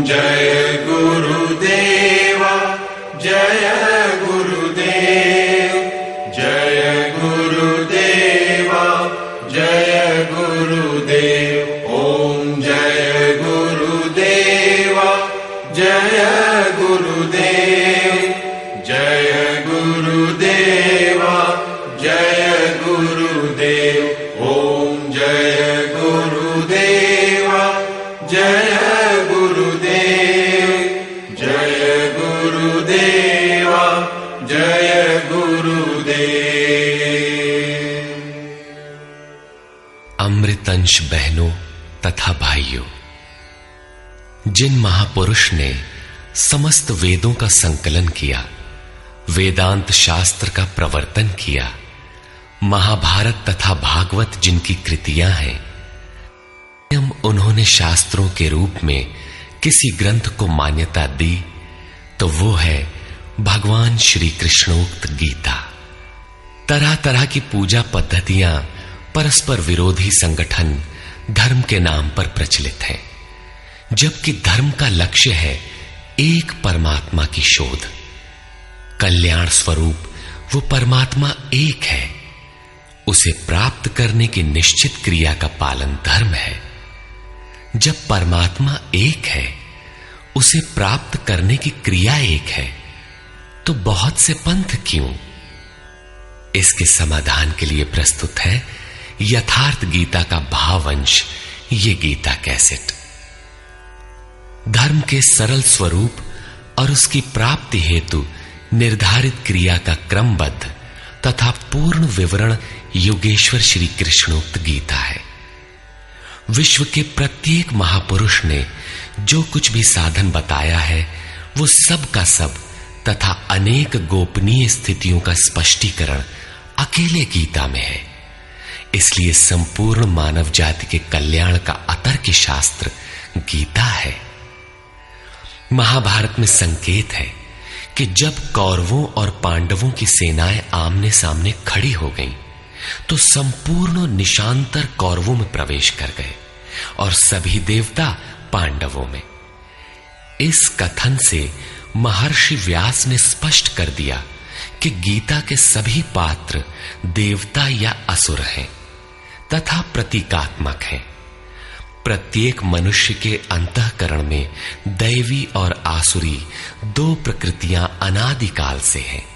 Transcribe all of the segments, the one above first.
जय गुरुदेवा जय गुरुदेव, जय गुरुदेवा जय गुरुदेव। ओम जय गुरुदेवा जय गुरुदेव, जय गुरुदेवा जय गुरुदेव। ओम जय गुरुदेवा जय गुरुदेव, जय गुरुदेवा जय गुरुदेव। अमृतंश बहनों तथा भाइयों, जिन महापुरुष ने समस्त वेदों का संकलन किया, वेदांत शास्त्र का प्रवर्तन किया, महाभारत तथा भागवत जिनकी कृतियां हैं, उन्होंने शास्त्रों के रूप में किसी ग्रंथ को मान्यता दी तो वो है भगवान श्री कृष्णोक्त गीता। तरह तरह की पूजा पद्धतियां, परस्पर विरोधी संगठन धर्म के नाम पर प्रचलित हैं, जबकि धर्म का लक्ष्य है एक परमात्मा की शोध। कल्याण स्वरूप वो परमात्मा एक है, उसे प्राप्त करने की निश्चित क्रिया का पालन धर्म है। जब परमात्मा एक है, उसे प्राप्त करने की क्रिया एक है, तो बहुत से पंथ क्यों? इसके समाधान के लिए प्रस्तुत है यथार्थ गीता का भावांश, ये गीता कैसेट। धर्म के सरल स्वरूप और उसकी प्राप्ति हेतु निर्धारित क्रिया का क्रमबद्ध तथा पूर्ण विवरण योगेश्वर श्री कृष्णोक्त गीता है। विश्व के प्रत्येक महापुरुष ने जो कुछ भी साधन बताया है, वो सब का सब तथा अनेक गोपनीय स्थितियों का स्पष्टीकरण अकेले गीता में है। इसलिए संपूर्ण मानव जाति के कल्याण का अतर्क शास्त्र गीता है। महाभारत में संकेत है कि जब कौरवों और पांडवों की सेनाएं आमने सामने खड़ी हो गईं, तो संपूर्ण निशांतर कौरवों में प्रवेश कर गए और सभी देवता पांडवों में। इस कथन से महर्षि व्यास ने स्पष्ट कर दिया कि गीता के सभी पात्र देवता या असुर हैं तथा प्रतीकात्मक हैं। प्रत्येक मनुष्य के अंतःकरण में दैवी और आसुरी दो प्रकृतियां अनादिकाल से हैं।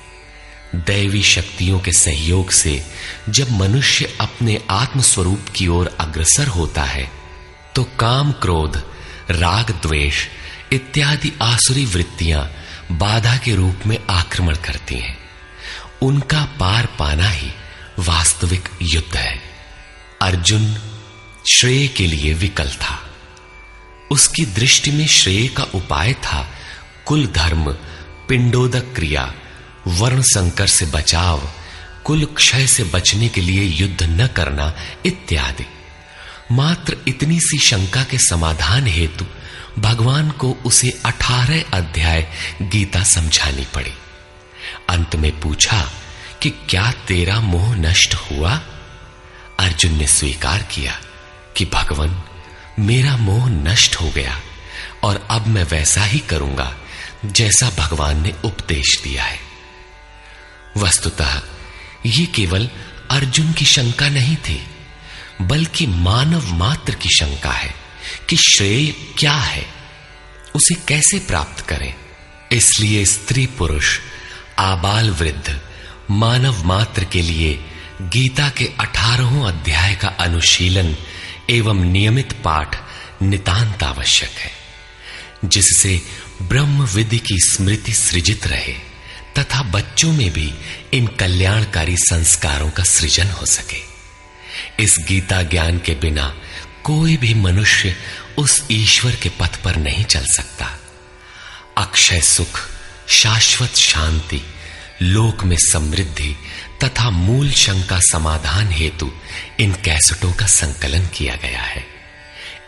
दैवी शक्तियों के सहयोग से जब मनुष्य अपने आत्म स्वरूप की ओर अग्रसर होता है, तो काम, क्रोध, राग, द्वेष इत्यादि आसुरी वृत्तियां बाधा के रूप में आक्रमण करती हैं। उनका पार पाना ही वास्तविक युद्ध है। अर्जुन श्रेय के लिए विकल था। उसकी दृष्टि में श्रेय का उपाय था कुल धर्म, पिंडोदक क्रिया, वर्ण संकर से बचाव, कुल क्षय से बचने के लिए युद्ध न करना इत्यादि। मात्र इतनी सी शंका के समाधान हेतु भगवान को उसे 18 अध्याय गीता समझानी पड़ी। अंत में पूछा कि क्या तेरा मोह नष्ट हुआ? अर्जुन ने स्वीकार किया कि भगवान, मेरा मोह नष्ट हो गया और अब मैं वैसा ही करूंगा जैसा भगवान ने उपदेश दिया है। वस्तुतः ये केवल अर्जुन की शंका नहीं थी, बल्कि मानव मात्र की शंका है कि श्रेय क्या है, उसे कैसे प्राप्त करें। इसलिए स्त्री पुरुष, आबाल वृद्ध, मानव मात्र के लिए गीता के 18 अध्याय का अनुशीलन एवं नियमित पाठ नितांत आवश्यक है, जिससे ब्रह्म विधि की स्मृति सृजित रहे तथा बच्चों में भी इन कल्याणकारी संस्कारों का सृजन हो सके। इस गीता ज्ञान के बिना कोई भी मनुष्य उस ईश्वर के पथ पर नहीं चल सकता। अक्षय सुख, शाश्वत शांति, लोक में समृद्धि तथा मूल शंका समाधान हेतु इन कैसेटों का संकलन किया गया है।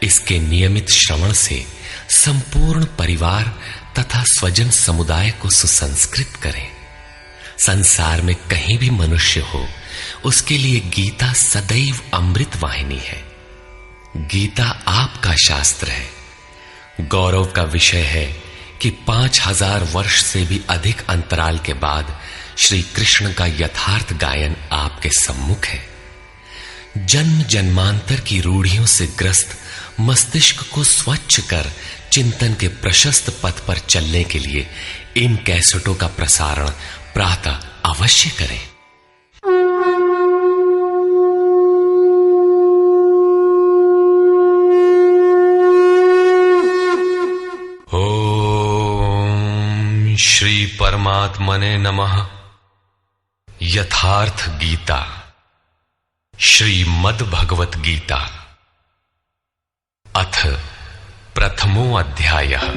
इसके नियमित श्रवण से संपूर्ण परिवार तथा स्वजन समुदाय को सुसंस्कृत करें। संसार में कहीं भी मनुष्य हो, उसके लिए गीता सदैव अमृत वाहिनी है। गीता आपका शास्त्र है। गौरव का विषय है कि 5000 वर्ष से भी अधिक अंतराल के बाद श्री कृष्ण का यथार्थ गायन आपके सम्मुख है। जन्म जन्मांतर की रूढ़ियों से ग्रस्त मस्तिष्क को स्वच्छ कर चिंतन के प्रशस्त पथ पर चलने के लिए इन कैसेटों का प्रसारण प्रातः अवश्य करें। ओम श्री परमात्मने नमः। यथार्थ गीता, श्रीमद् भगवत गीता, अथ प्रथमो अध्यायः।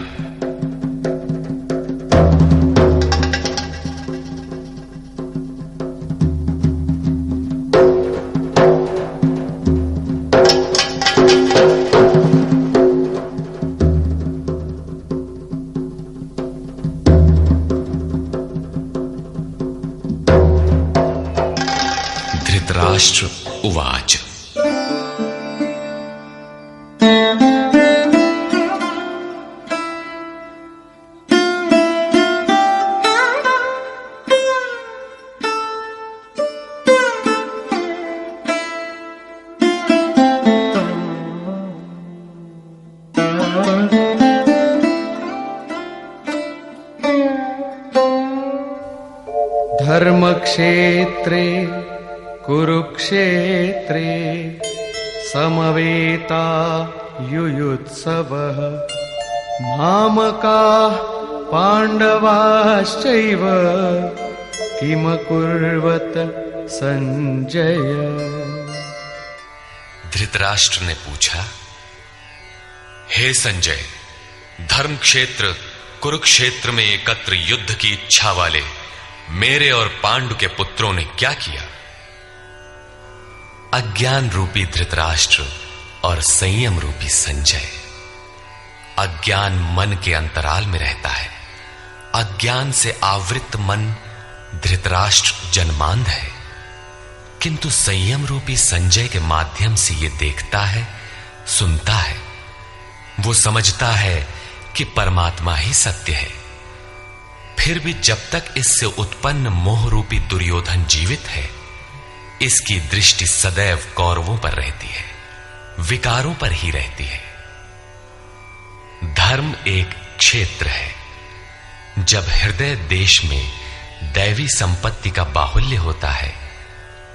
धृतराष्ट्र उवाच। धर्मक्षेत्रे कुरुक्षेत्रे समवेता युयुत्सवः मामकाः पाण्डवाश्चैव किमकुर्वत संजय। धृतराष्ट्र ने पूछा, हे संजय, धर्म क्षेत्र कुरुक्षेत्र में एकत्र युद्ध की इच्छा वाले मेरे और पांडु के पुत्रों ने क्या किया? अज्ञान रूपी धृतराष्ट्र और संयम रूपी संजय। अज्ञान मन के अंतराल में रहता है। अज्ञान से आवृत मन धृतराष्ट्र जन्मांध है, किंतु संयम रूपी संजय के माध्यम से यह देखता है, सुनता है। वो समझता है कि परमात्मा ही सत्य है। फिर भी जब तक इससे उत्पन्न मोह रूपी दुर्योधन जीवित है, इसकी दृष्टि सदैव कौरवों पर रहती है, विकारों पर ही रहती है। धर्म एक क्षेत्र है। जब हृदय देश में दैवी संपत्ति का बाहुल्य होता है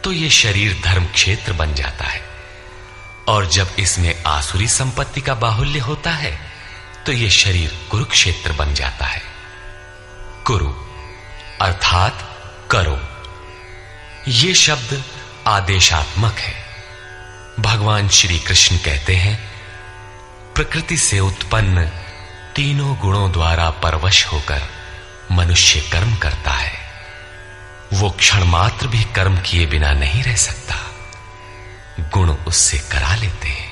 तो यह शरीर धर्म क्षेत्र बन जाता है, और जब इसमें आसुरी संपत्ति का बाहुल्य होता है तो यह शरीर कुरुक्षेत्र बन जाता है। कुरु अर्थात करो। ये शब्द आदेशात्मक है। भगवान श्री कृष्ण कहते हैं, प्रकृति से उत्पन्न तीनों गुणों द्वारा परवश होकर मनुष्य कर्म करता है। वो क्षण मात्र भी कर्म किए बिना नहीं रह सकता। गुण उससे करा लेते हैं।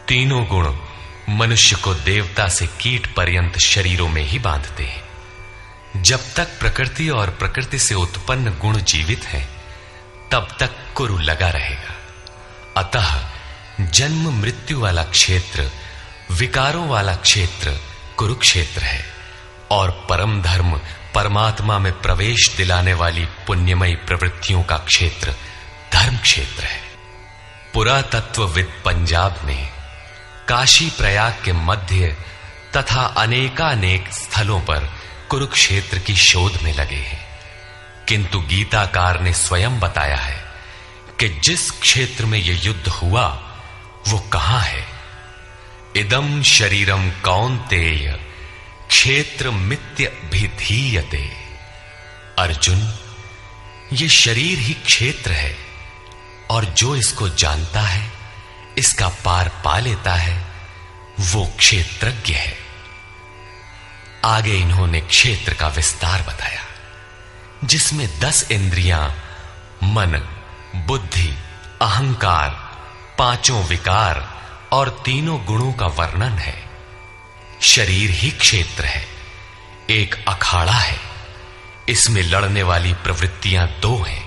तीनों गुण मनुष्य को देवता से कीट पर्यंत शरीरों में ही बांधते हैं। जब तक प्रकृति और प्रकृति से उत्पन्न गुण जीवित हैं, तब तक कुरु लगा रहेगा। अतः जन्म मृत्यु वाला क्षेत्र, विकारों वाला क्षेत्र कुरुक्षेत्र है, और परम धर्म परमात्मा में प्रवेश दिलाने वाली पुण्यमयी प्रवृत्तियों का क्षेत्र धर्म क्षेत्र है। पुरातत्वविद पंजाब में काशी प्रयाग के मध्य तथा अनेकानेक स्थलों पर कुरुक्षेत्र की शोध में लगे हैं, किंतु गीताकार ने स्वयं बताया है कि जिस क्षेत्र में यह युद्ध हुआ वो कहां है। इदम शरीरम कौन्तेय क्षेत्र मित्यभिधीयते। अर्जुन, ये शरीर ही क्षेत्र है, और जो इसको जानता है, इसका पार पा लेता है, वो क्षेत्रज्ञ है। आगे इन्होंने क्षेत्र का विस्तार बताया, जिसमें 10 इंद्रियां, मन, बुद्धि, अहंकार, 5 विकार और 3 गुणों का वर्णन है। शरीर ही क्षेत्र है, एक अखाड़ा है। इसमें लड़ने वाली प्रवृत्तियां 2 हैं,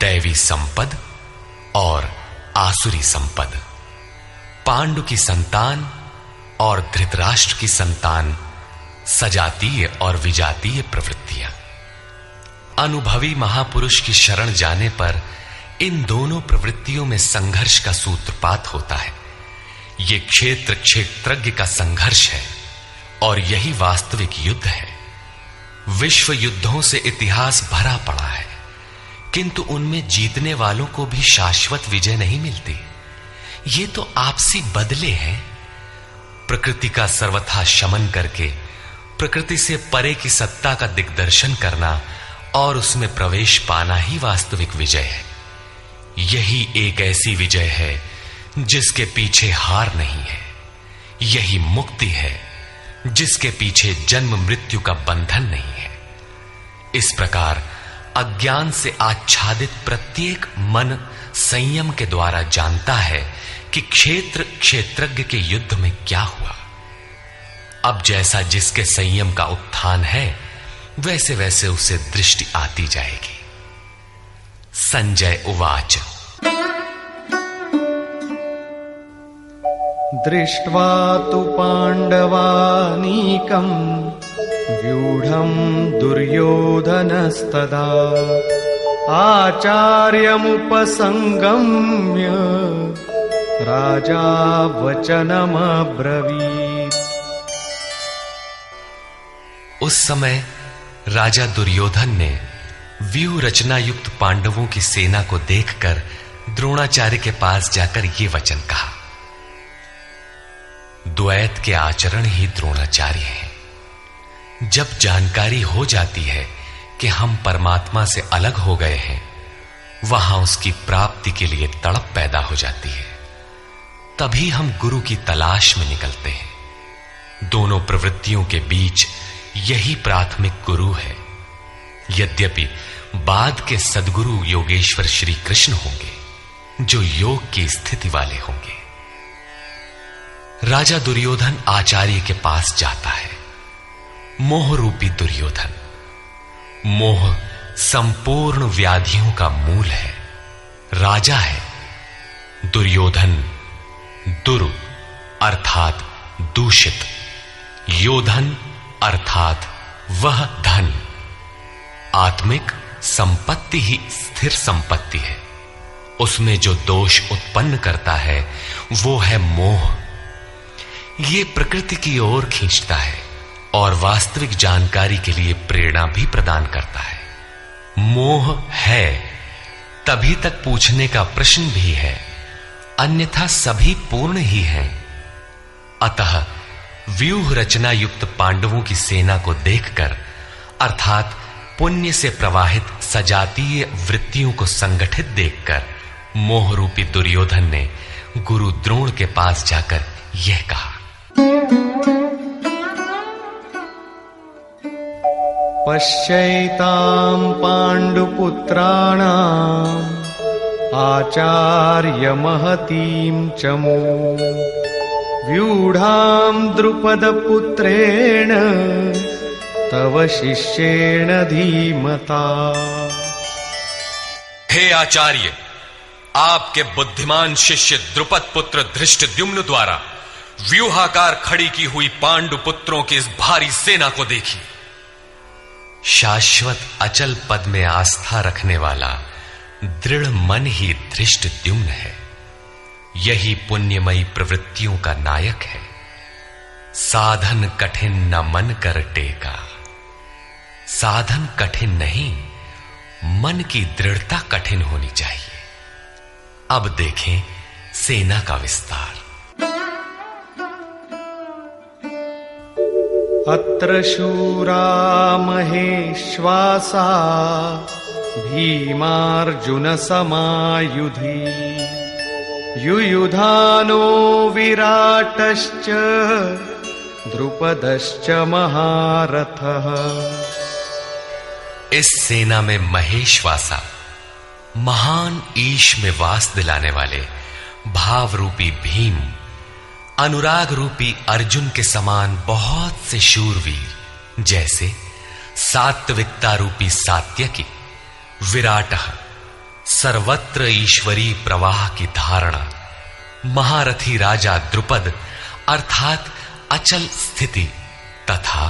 दैवी संपद और आसुरी संपद। पांडु की संतान और धृतराष्ट्र की संतान सजातीय और विजातीय प्रवृत्तियां। अनुभवी महापुरुष की शरण जाने पर इन दोनों प्रवृत्तियों में संघर्ष का सूत्रपात होता है। यह क्षेत्र क्षेत्रज्ञ का संघर्ष है और यही वास्तविक युद्ध है। विश्व युद्धों से इतिहास भरा पड़ा है, किंतु उनमें जीतने वालों को भी शाश्वत विजय नहीं मिलती। ये तो आपसी बदले हैं। प्रकृति का सर्वथा शमन करके प्रकृति से परे की सत्ता का दिग्दर्शन करना और उसमें प्रवेश पाना ही वास्तविक विजय है। यही एक ऐसी विजय है जिसके पीछे हार नहीं है। यही मुक्ति है जिसके पीछे जन्म मृत्यु का बंधन नहीं है। इस प्रकार अज्ञान से आच्छादित प्रत्येक मन संयम के द्वारा जानता है कि क्षेत्र क्षेत्रज्ञ के युद्ध में क्या हुआ। अब जैसा जिसके संयम का उत्थान है, वैसे वैसे उसे दृष्टि आती जाएगी। संजय उवाच। दृष्ट्वा तु पाण्डवानीकं व्यूढं दुर्योधनस्तदा आचार्यमुपसंगम्य राजा वचनमब्रवीत्। उस समय राजा दुर्योधन ने व्यूह रचना युक्त पांडवों की सेना को देखकर द्रोणाचार्य के पास जाकर ये वचन कहा। द्वैत के आचरण ही द्रोणाचार्य हैं। जब जानकारी हो जाती है कि हम परमात्मा से अलग हो गए हैं, वहां उसकी प्राप्ति के लिए तड़प पैदा हो जाती है। तभी हम गुरु की तलाश में निकलते हैं। दोनों प्रवृत्तियों के बीच यही प्राथमिक गुरु है। यद्यपि बाद के सद्गुरु योगेश्वर श्री कृष्ण होंगे, जो योग की स्थिति वाले होंगे। राजा दुर्योधन आचार्य के पास जाता है। मोह रूपी दुर्योधन। मोह संपूर्ण व्याधियों का मूल है। राजा है। दुर्योधन दुर अर्थात दूषित, योधन अर्थात वह धन। आत्मिक संपत्ति ही स्थिर संपत्ति है। उसमें जो दोष उत्पन्न करता है वो है मोह। ये प्रकृति की ओर खींचता है और वास्तविक जानकारी के लिए प्रेरणा भी प्रदान करता है। मोह है तभी तक पूछने का प्रश्न भी है, अन्यथा सभी पूर्ण ही हैं। अतः व्यूह रचना युक्त पांडवों की सेना को देखकर, अर्थात पुण्य से प्रवाहित सजातीय वृत्तियों को संगठित देखकर, मोह रूपी दुर्योधन ने गुरु द्रोण के पास जाकर यह कहा। पश्यैतां पाण्डुपुत्राणाम् आचार्य महतीं चमू व्यूढां द्रुपदपुत्रेण तव शिष्येण धीमता। हे आचार्य, आपके बुद्धिमान शिष्य द्रुपद पुत्र धृष्टद्युम्न द्वारा व्यूहाकार खड़ी की हुई पांडु पुत्रों की इस भारी सेना को देखिए। शाश्वत अचल पद में आस्था रखने वाला दृढ़ मन ही धृष्टद्युम्न है। यही पुण्यमयी प्रवृत्तियों का नायक है। साधन कठिन न मन कर टेका। साधन कठिन नहीं, मन की दृढ़ता कठिन होनी चाहिए। अब देखें सेना का विस्तार। अत्र शूरा महेश्वासा भीमार्जुन समायुधि युयुधानो विराटश्च द्रुपदश्च महारथः। इस सेना में महेश्वासा, महान ईश में वास दिलाने वाले भाव रूपी भीम, अनुराग रूपी अर्जुन के समान बहुत से शूरवीर, जैसे सात्विकता रूपी सात्यकी, विराट सर्वत्र ईश्वरी प्रवाह की धारणा, महारथी राजा द्रुपद अर्थात अचल स्थिति तथा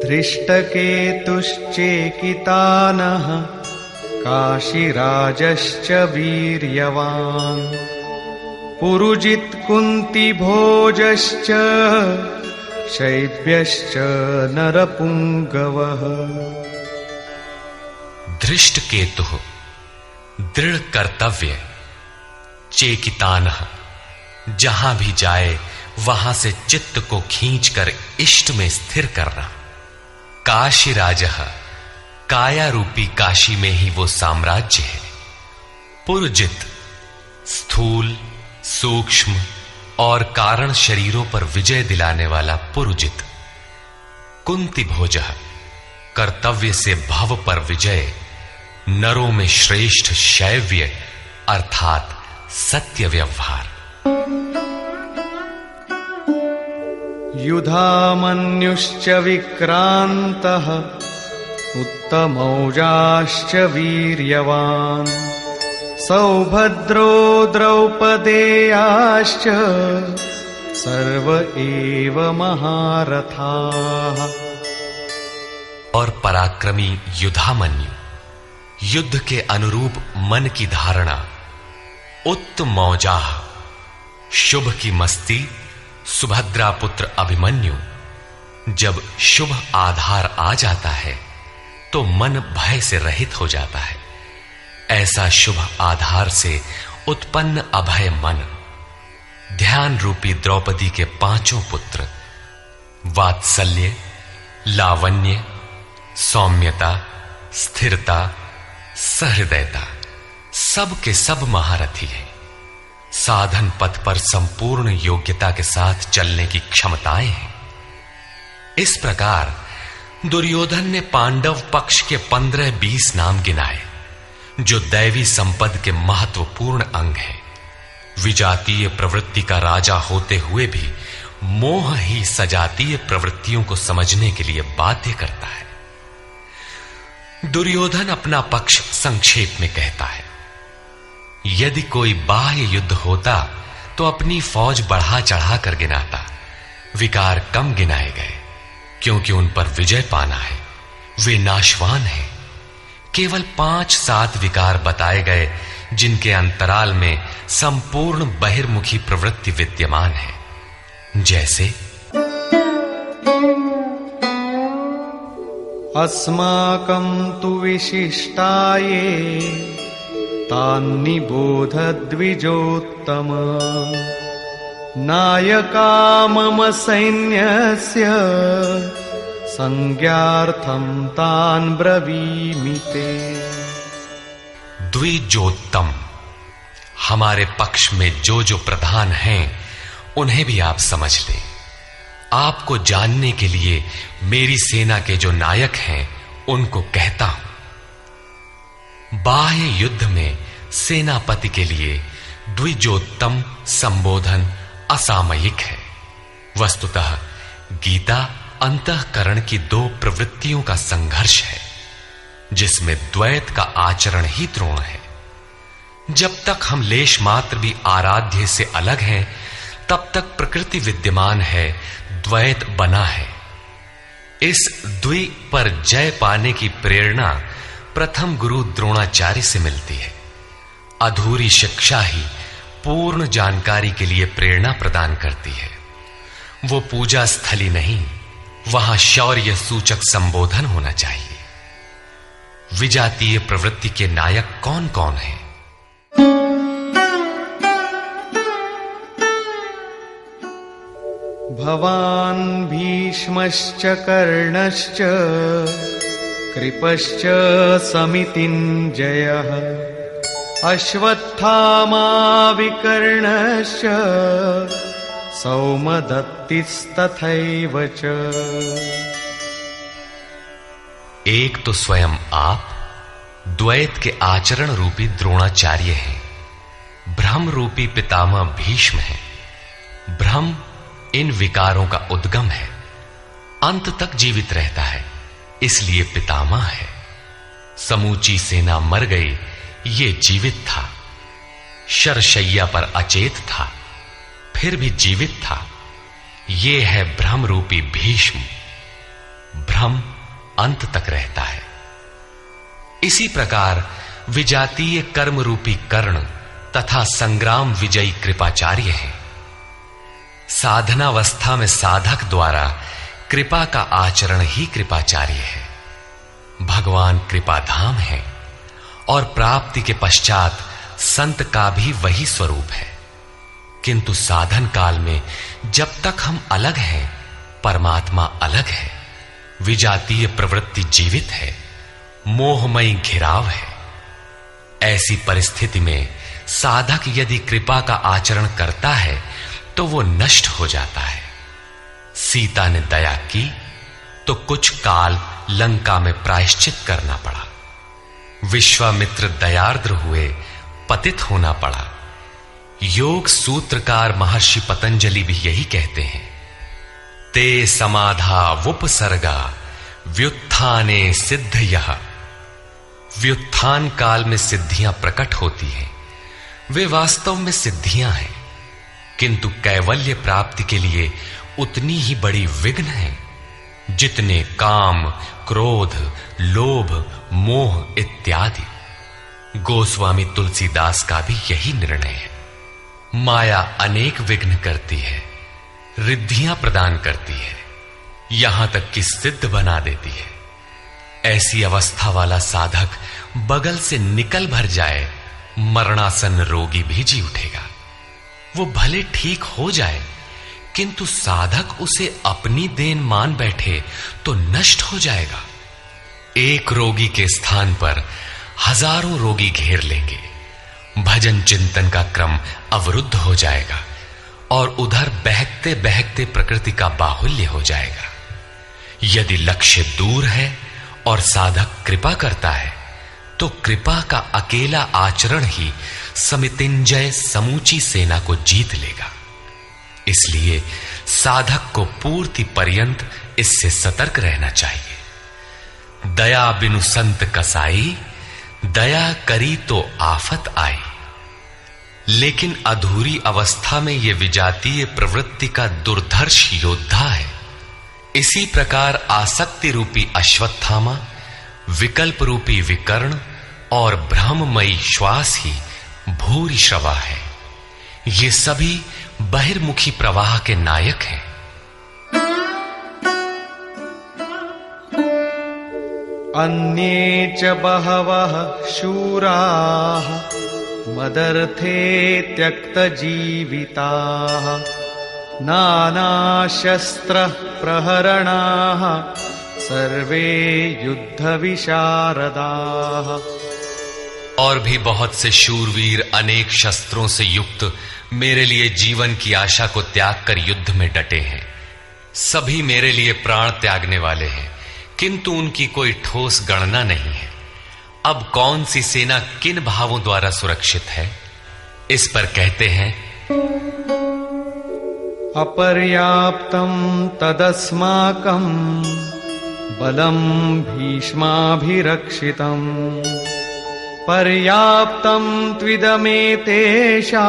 धृष्टकेतुश्चेकितानः काशीराजश्च वीर्यवान् पुरुजित् कुन्तिभोजश्च शैब्यश्च नरपुंगवः। धृष्टकेतुः दृढ़ कर्तव्य, चेकितानः जहां भी जाए वहां से चित्त को खींचकर इष्ट में स्थिर करना, काशीराजः काया रूपी काशी में ही वो साम्राज्य है, पुरजित स्थूल सूक्ष्म और कारण शरीरों पर विजय दिलाने वाला पुरुजित, कुंती भोजः कर्तव्य से भव पर विजय, नरों में श्रेष्ठ शैव्य अर्थात सत्य व्यवहार। युधामन्युश्च विक्रान्तः उत्तमौजाश्च वीर्यवान् सौभद्रो द्रौपदेयाश्च सर्व एव महारथाः। और पराक्रमी युधामन्यु, युद्ध के अनुरूप मन की धारणा, उत्तमौजाः शुभ की मस्ती, सुभद्रा पुत्र अभिमन्यु। जब शुभ आधार आ जाता है तो मन भय से रहित हो जाता है। ऐसा शुभ आधार से उत्पन्न अभय मन, ध्यान रूपी द्रौपदी के पांचों पुत्र वात्सल्य, लावण्य, सौम्यता, स्थिरता, सहृदयता, सब के सब महारथी हैं। साधन पथ पर संपूर्ण योग्यता के साथ चलने की क्षमताएं हैं। इस प्रकार दुर्योधन ने पांडव पक्ष के 15-20 नाम गिनाए जो दैवी संपद के महत्वपूर्ण अंग हैं। विजातीय प्रवृत्ति का राजा होते हुए भी मोह ही सजातीय प्रवृत्तियों को समझने के लिए बाध्य करता है। दुर्योधन अपना पक्ष संक्षेप में कहता है, यदि कोई बाह्य युद्ध होता तो अपनी फौज बढ़ा चढ़ा कर गिनाता, विकार कम गिनाए गए क्योंकि उन पर विजय पाना है, वे नाशवान हैं। केवल 5-7 विकार बताए गए जिनके अंतराल में संपूर्ण बहिर्मुखी प्रवृत्ति विद्यमान है, जैसे अस्माकं तु विशिष्टाये तान्निबोध द्विजोत्तम नायका मम सैन्यस्य संज्ञार्थं तान् ब्रवीमि ते। द्विजोत्तम, हमारे पक्ष में जो प्रधान हैं उन्हें भी आप समझ लें। आपको जानने के लिए मेरी सेना के जो नायक हैं उनको कहता हूं। बाह्य युद्ध में सेनापति के लिए द्विजोत्तम संबोधन असामयिक है। वस्तुतः गीता अंतःकरण की 2 प्रवृत्तियों का संघर्ष है जिसमें द्वैत का आचरण ही द्रोण है। जब तक हम लेश मात्र भी आराध्य से अलग हैं तब तक प्रकृति विद्यमान है, द्वैत बना है। इस द्वि पर जय पाने की प्रेरणा प्रथम गुरु द्रोणाचार्य से मिलती है। अधूरी शिक्षा ही पूर्ण जानकारी के लिए प्रेरणा प्रदान करती है। वो पूजा स्थली नहीं, वहां शौर्य सूचक संबोधन होना चाहिए। विजातीय प्रवृत्ति के नायक कौन कौन हैं? भवान् भीष्मश्च कर्णश्च कृपश्च समितिञ्जयः अश्वत्थामा विकर्णश्च सौमदत्तिस्तथैव च। एक तो स्वयं आप द्वैत के आचरण रूपी द्रोणाचार्य हैं, भ्रम रूपी पितामह भीष्म हैं। भ्रम इन विकारों का उद्गम है, अंत तक जीवित रहता है, इसलिए पितामह है। समूची सेना मर गई, ये जीवित था, शरशैया पर अचेत था। फिर भी जीवित था। ये है भ्रम रूपी भीष्म। भ्रम अंत तक रहता है। इसी प्रकार विजातीय कर्म रूपी कर्ण तथा संग्राम विजयी कृपाचार्य है। साधनावस्था में साधक द्वारा कृपा का आचरण ही कृपाचार्य है। भगवान कृपाधाम है और प्राप्ति के पश्चात संत का भी वही स्वरूप है। किंतु साधन काल में जब तक हम अलग हैं, परमात्मा अलग है। विजातीय प्रवृत्ति जीवित है, मोहमयी घिराव है। ऐसी परिस्थिति में साधक यदि कृपा का आचरण करता है तो वो नष्ट हो जाता है। सीता ने दया की तो कुछ काल लंका में प्रायश्चित करना पड़ा। विश्वामित्र दयार्द्र हुए, पतित होना पड़ा। योग सूत्रकार महर्षि पतंजलि भी यही कहते हैं, ते समाधा वुपसर्गा व्युत्थाने सिद्ध यह। व्युत्थान काल में सिद्धियां प्रकट होती हैं, वे वास्तव में सिद्धियां हैं, किंतु कैवल्य प्राप्ति के लिए उतनी ही बड़ी विघ्न है जितने काम, क्रोध, लोभ, मोह इत्यादि। गोस्वामी तुलसीदास का भी यही निर्णय है। माया अनेक विघ्न करती है, रिद्धियां प्रदान करती है, यहां तक कि सिद्ध बना देती है। ऐसी अवस्था वाला साधक बगल से निकल भर जाए, मरणासन रोगी भी जी उठेगा। वो भले ठीक हो जाए, किंतु साधक उसे अपनी देन मान बैठे तो नष्ट हो जाएगा। एक रोगी के स्थान पर हजारों रोगी घेर लेंगे। भजन चिंतन का क्रम अवरुद्ध हो जाएगा और उधर बहकते बहकते प्रकृति का बाहुल्य हो जाएगा। यदि लक्ष्य दूर है और साधक कृपा करता है तो कृपा का अकेला आचरण ही समितिंजय समूची सेना को जीत लेगा। इसलिए साधक को पूर्ति पर्यंत इससे सतर्क रहना चाहिए। दया बिनु संत कसाई, दया करी तो आफत आई। लेकिन अधूरी अवस्था में यह विजातीय प्रवृत्ति का दुर्धर्ष योद्धा है। इसी प्रकार आसक्ति रूपी अश्वत्थामा, विकल्प रूपी विकर्ण और भ्रममयी श्वास ही भूरि श्रवा है। ये सभी बहिर्मुखी प्रवाह के नायक हैं। अन्ये च बहवः शूराः मदर्थे त्यक्तजीविताः नानाशस्त्रः प्रहरणाः सर्वे युद्धविशारदाः। और भी बहुत से शूरवीर अनेक शस्त्रों से युक्त मेरे लिए जीवन की आशा को त्याग कर युद्ध में डटे हैं। सभी मेरे लिए प्राण त्यागने वाले हैं, किंतु उनकी कोई ठोस गणना नहीं है। अब कौन सी सेना किन भावों द्वारा सुरक्षित है? इस पर कहते हैं, अपर्याप्तं तदस्माकं बलं भीष्माभिरक्षितं पर्याप्तं त्विदमेतेषां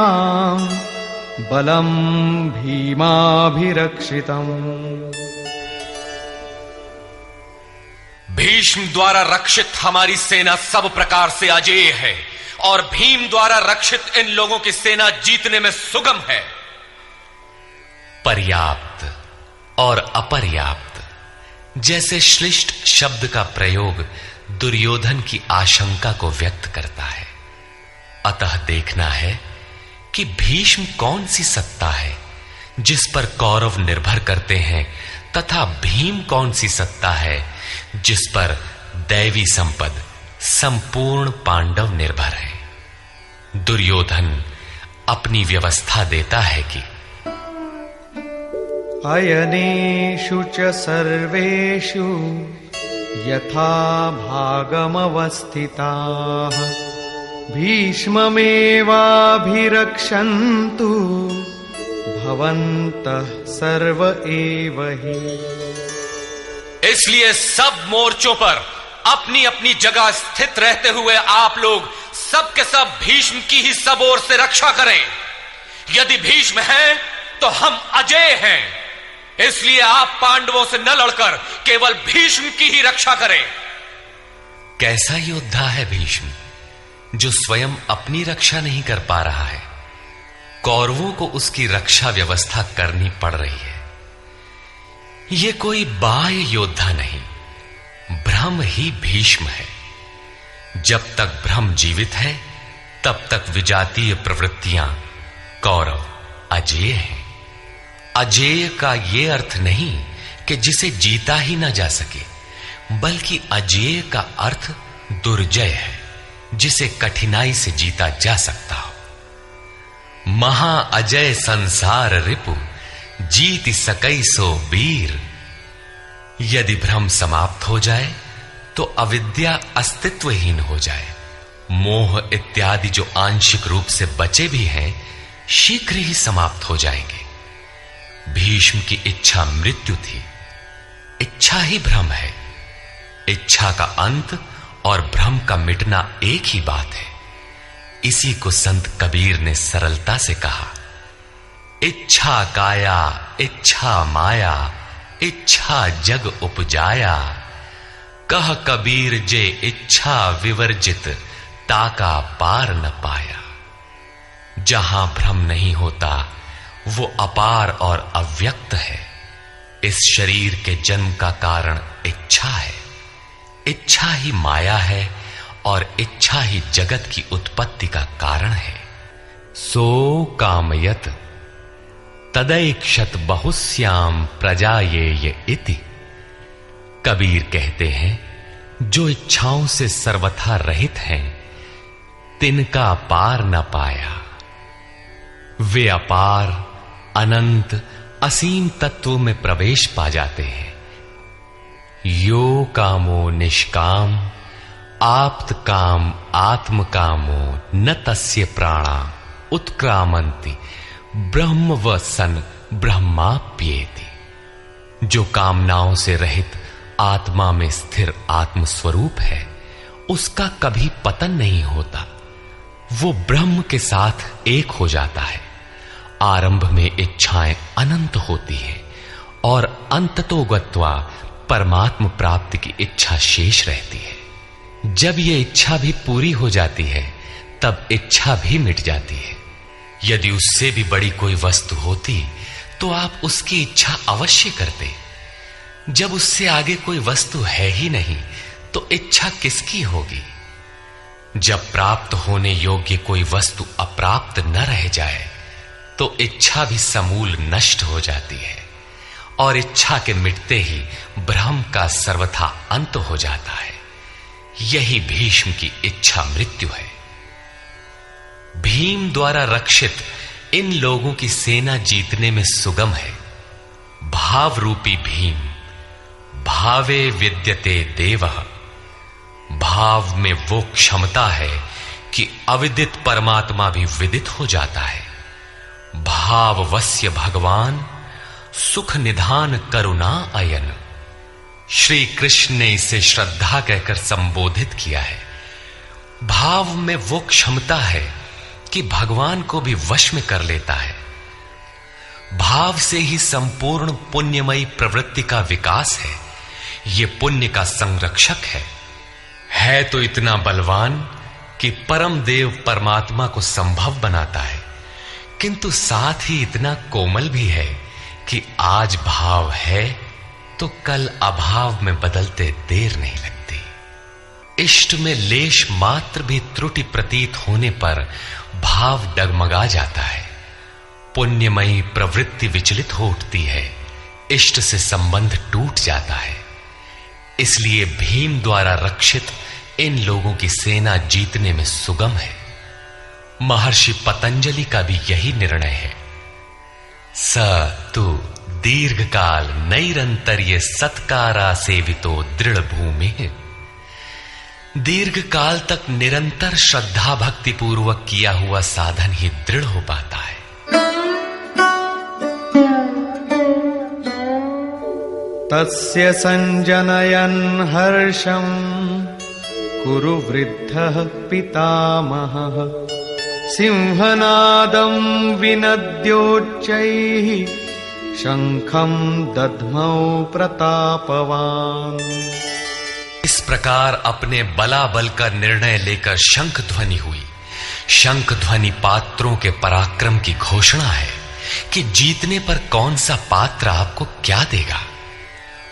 बलं भीमाभिरक्षितम्। भीष्म द्वारा रक्षित हमारी सेना सब प्रकार से अजेय है और भीम द्वारा रक्षित इन लोगों की सेना जीतने में सुगम है। पर्याप्त और अपर्याप्त जैसे श्लिष्ट शब्द का प्रयोग दुर्योधन की आशंका को व्यक्त करता है। अतः देखना है कि भीष्म कौन सी सत्ता है जिस पर कौरव निर्भर करते हैं, तथा भीम कौन सी सत्ता है जिस पर दैवी संपद संपूर्ण पांडव निर्भर है। दुर्योधन अपनी व्यवस्था देता है कि अयनेषु च सर्वेषु यथा भागमवस्थिताः भीष्ममेवाभिरक्षन्तु भवन्तः सर्व एव हि। इसलिए सब मोर्चों पर अपनी अपनी जगह स्थित रहते हुए आप लोग सब के सब भीष्म की ही सब ओर से रक्षा करें। यदि भीष्म है तो हम अजेय हैं, इसलिए आप पांडवों से न लड़कर केवल भीष्म की ही रक्षा करें। कैसा योद्धा है भीष्म, जो स्वयं अपनी रक्षा नहीं कर पा रहा है, कौरवों को उसकी रक्षा व्यवस्था करनी पड़ रही है। यह कोई बाह्य योद्धा नहीं, ब्रह्म ही भीष्म है। जब तक ब्रह्म जीवित है तब तक विजातीय प्रवृत्तियां कौरव अजेय हैं। अजेय का यह अर्थ नहीं कि जिसे जीता ही ना जा सके, बल्कि अजेय का अर्थ दुर्जय है, जिसे कठिनाई से जीता जा सकता हो। महा अजय संसार रिपु जीत सकई सो वीर। यदि भ्रम समाप्त हो जाए तो अविद्या अस्तित्वहीन हो जाए। मोह इत्यादि जो आंशिक रूप से बचे भी हैं, शीघ्र ही समाप्त हो जाएंगे। भीष्म की इच्छा मृत्यु थी। इच्छा ही भ्रम है। इच्छा का अंत और भ्रम का मिटना एक ही बात है। इसी को संत कबीर ने सरलता से कहा, इच्छा काया इच्छा माया इच्छा जग उपजाया। कह कबीर जे इच्छा विवर्जित ताका पार न पाया। जहां भ्रम नहीं होता वो अपार और अव्यक्त है। इस शरीर के जन्म का कारण इच्छा है। इच्छा ही माया है और इच्छा ही जगत की उत्पत्ति का कारण है। सो कामयत तदैक्षत बहुश्याम प्रजायेय इति। कबीर कहते हैं, जो इच्छाओं से सर्वथा रहित हैं, तिनका पार न पाया। वे अपार अनंत असीम तत्व में प्रवेश पा जाते हैं। यो कामो निष्काम आप्त काम आत्म कामो न तस्य प्राणा उत्क्रामंति ब्रह्म व सन ब्रह्माप्येति। जो कामनाओं से रहित आत्मा में स्थिर आत्म स्वरूप है, उसका कभी पतन नहीं होता। वो ब्रह्म के साथ एक हो जाता है। आरंभ में इच्छाएं अनंत होती हैं और अंततो गत्वा परमात्म प्राप्ति की इच्छा शेष रहती है। जब ये इच्छा भी पूरी हो जाती है, तब इच्छा भी मिट जाती है। यदि उससे भी बड़ी कोई वस्तु होती तो आप उसकी इच्छा अवश्य करते। जब उससे आगे कोई वस्तु है ही नहीं, तो इच्छा किसकी होगी? जब प्राप्त होने योग्य कोई वस्तु अप्राप्त न रह जाए, तो इच्छा भी समूल नष्ट हो जाती है और इच्छा के मिटते ही भ्रम का सर्वथा अंत हो जाता है। यही भीष्म की इच्छा मृत्यु है। भीम द्वारा रक्षित इन लोगों की सेना जीतने में सुगम है। भाव रूपी भीम भावे विद्यते देवः। भाव में वो क्षमता है कि अविदित परमात्मा भी विदित हो जाता है। भाववस्य भगवान सुख निधान करुणा अयन। श्री कृष्ण ने इसे श्रद्धा कहकर संबोधित किया है। भाव में वो क्षमता है कि भगवान को भी वश में कर लेता है। भाव से ही संपूर्ण पुण्यमयी प्रवृत्ति का विकास है। ये पुण्य का संरक्षक है तो इतना बलवान कि परम देव परमात्मा को संभव बनाता है, किंतु साथ ही इतना कोमल भी है कि आज भाव है तो कल अभाव में बदलते देर नहीं लगती। इष्ट में लेश मात्र भी त्रुटि प्रतीत होने पर भाव डगमगा जाता है। पुण्यमयी प्रवृत्ति विचलित हो उठती है। इष्ट से संबंध टूट जाता है। इसलिए भीम द्वारा रक्षित इन लोगों की सेना जीतने में सुगम है। महर्षि पतंजलि का भी यही निर्णय है। स तु दीर्घकाल नैरंतर्य सत्कारा सेवितो दृढ़ भूमि। दीर्घ काल तक निरंतर श्रद्धा भक्ति पूर्वक किया हुआ साधन ही दृढ़ हो पाता है। तस्य संजनयन् हर्षं कुरु वृद्धः पितामहः सिंहनादं विनद्योच्चैः शंखं दध्मौ प्रतापवान्। इस प्रकार अपने बलाबल का निर्णय लेकर शंख ध्वनि हुई। शंख ध्वनि पात्रों के पराक्रम की घोषणा है कि जीतने पर कौन सा पात्र आपको क्या देगा।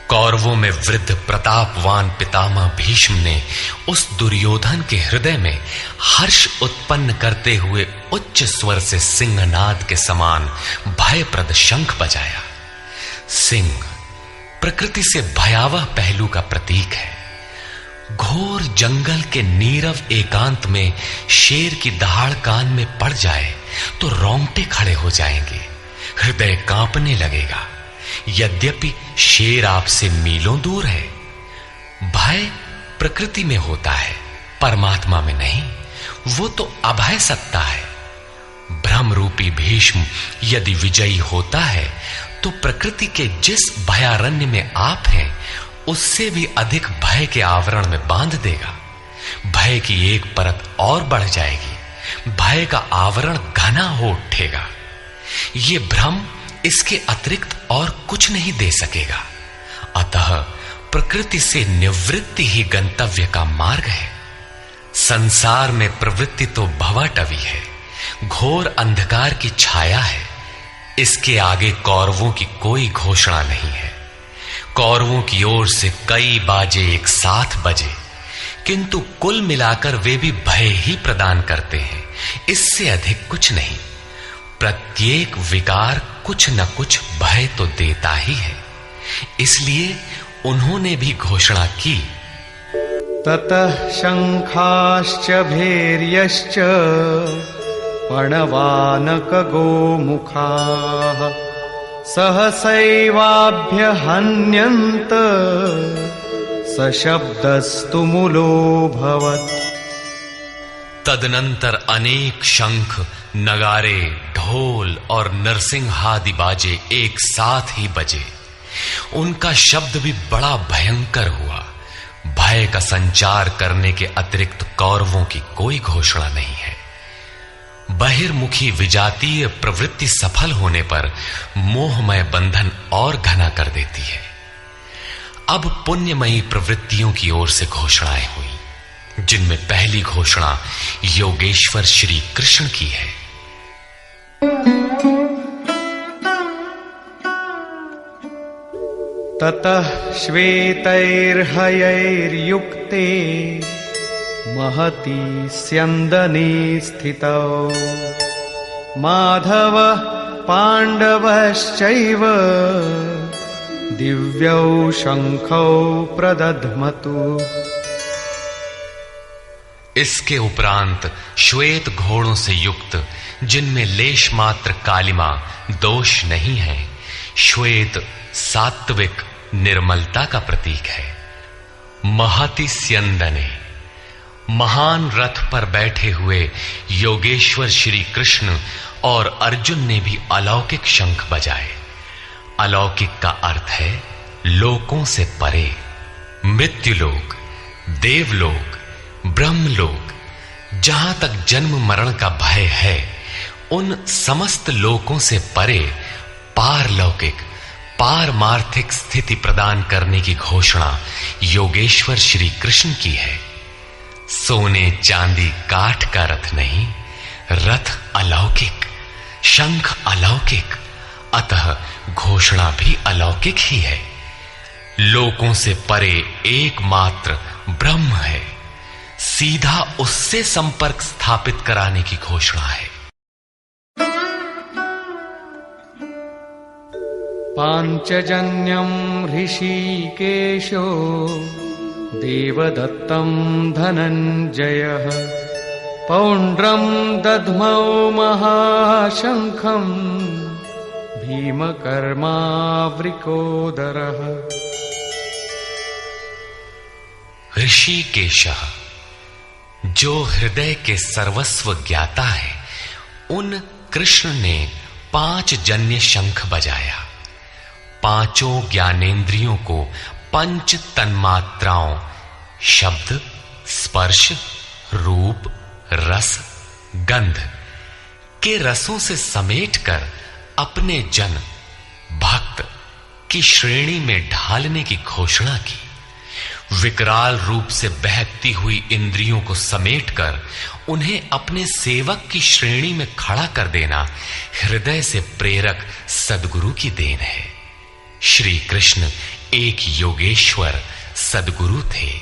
कौरवों में वृद्ध प्रतापवान पितामह भीष्म ने उस दुर्योधन के हृदय में हर्ष उत्पन्न करते हुए उच्च स्वर से सिंहनाद के समान भयप्रद शंख बजाया। सिंह प्रकृति से भयावह पहलू का प्रतीक है। घोर जंगल के नीरव एकांत में शेर की दहाड़ कान में पड़ जाए तो रोंगटे खड़े हो जाएंगे, हृदय कांपने लगेगा। यद्यपि शेर आपसे मीलों दूर है। भय प्रकृति में होता है, परमात्मा में नहीं। वो तो अभय सत्ता है। भ्रम रूपी भीष्म यदि विजयी होता है तो प्रकृति के जिस भयारण्य में आप हैं उससे भी अधिक भय के आवरण में बांध देगा। भय की एक परत और बढ़ जाएगी, भय का आवरण घना हो उठेगा। ये भ्रम इसके अतिरिक्त और कुछ नहीं दे सकेगा। अतः प्रकृति से निवृत्ति ही गंतव्य का मार्ग है। संसार में प्रवृत्ति तो भवाटवी है, घोर अंधकार की छाया है। इसके आगे कौरवों की कोई घोषणा नहीं है। कौरवों की ओर से कई बाजे एक साथ बजे, किंतु कुल मिलाकर वे भी भय ही प्रदान करते हैं, इससे अधिक कुछ नहीं। प्रत्येक विकार कुछ न कुछ भय तो देता ही है। इसलिए उन्होंने भी घोषणा की, ततः शंखाश्च भैर्यश्च पणवानक गोमुखाः सहसैवाभ्यहन्यन्त सशब्दस्तु मूलोऽभवत्। तदनंतर अनेक शंख, नगारे, ढोल और नरसिंहादि बाजे एक साथ ही बजे। उनका शब्द भी बड़ा भयंकर हुआ। भय का संचार करने के अतिरिक्त कौरवों की कोई घोषणा नहीं है। बहिर्मुखी विजातीय प्रवृत्ति सफल होने पर मोहमय बंधन और घना कर देती है। अब पुण्यमयी प्रवृत्तियों की ओर से घोषणाएं हुई, जिनमें पहली घोषणा योगेश्वर श्री कृष्ण की है। ततः श्वेतैर्हयैर्युक्ते महती स्यन्दने स्थितौ माधव पांडवश्चैव दिव्यौ शंखौ प्रदध्मतु। इसके उपरांत श्वेत घोड़ों से युक्त, जिनमें लेश मात्र कालिमा दोष नहीं है, श्वेत सात्विक निर्मलता का प्रतीक है। महति स्यन्दने, महान रथ पर बैठे हुए योगेश्वर श्री कृष्ण और अर्जुन ने भी अलौकिक शंख बजाए। अलौकिक का अर्थ है लोकों से परे। मृत्युलोक, देवलोक, ब्रह्मलोक, जहां तक जन्म मरण का भय है, उन समस्त लोकों से परे पारलौकिक, पारमार्थिक स्थिति प्रदान करने की घोषणा योगेश्वर श्री कृष्ण की है। सोने चांदी काठ का रथ नहीं, रथ अलौकिक, शंख अलौकिक, अतः घोषणा भी अलौकिक ही है। लोकों से परे एकमात्र ब्रह्म है, सीधा उससे संपर्क स्थापित कराने की घोषणा है। पांचजन्यं ऋषिकेशो देवदत्तं धनञ्जयः पौंड्रं दध्मौ महाशंखं भीमकर्मावृकोदरः। ऋषिकेशः, जो हृदय के सर्वस्व ज्ञाता है, उन कृष्ण ने 5 जन्य शंख बजाया। पांचों ज्ञानेंद्रियों को पंच तन्मात्राओं शब्द, स्पर्श, रूप, रस, गंध के रसों से समेटकर अपने जन भक्त की श्रेणी में ढालने की घोषणा की। विकराल रूप से बहकती हुई इंद्रियों को समेटकर उन्हें अपने सेवक की श्रेणी में खड़ा कर देना हृदय से प्रेरक सद्गुरु की देन है। श्री कृष्ण एक योगेश्वर सद्गुरु थे।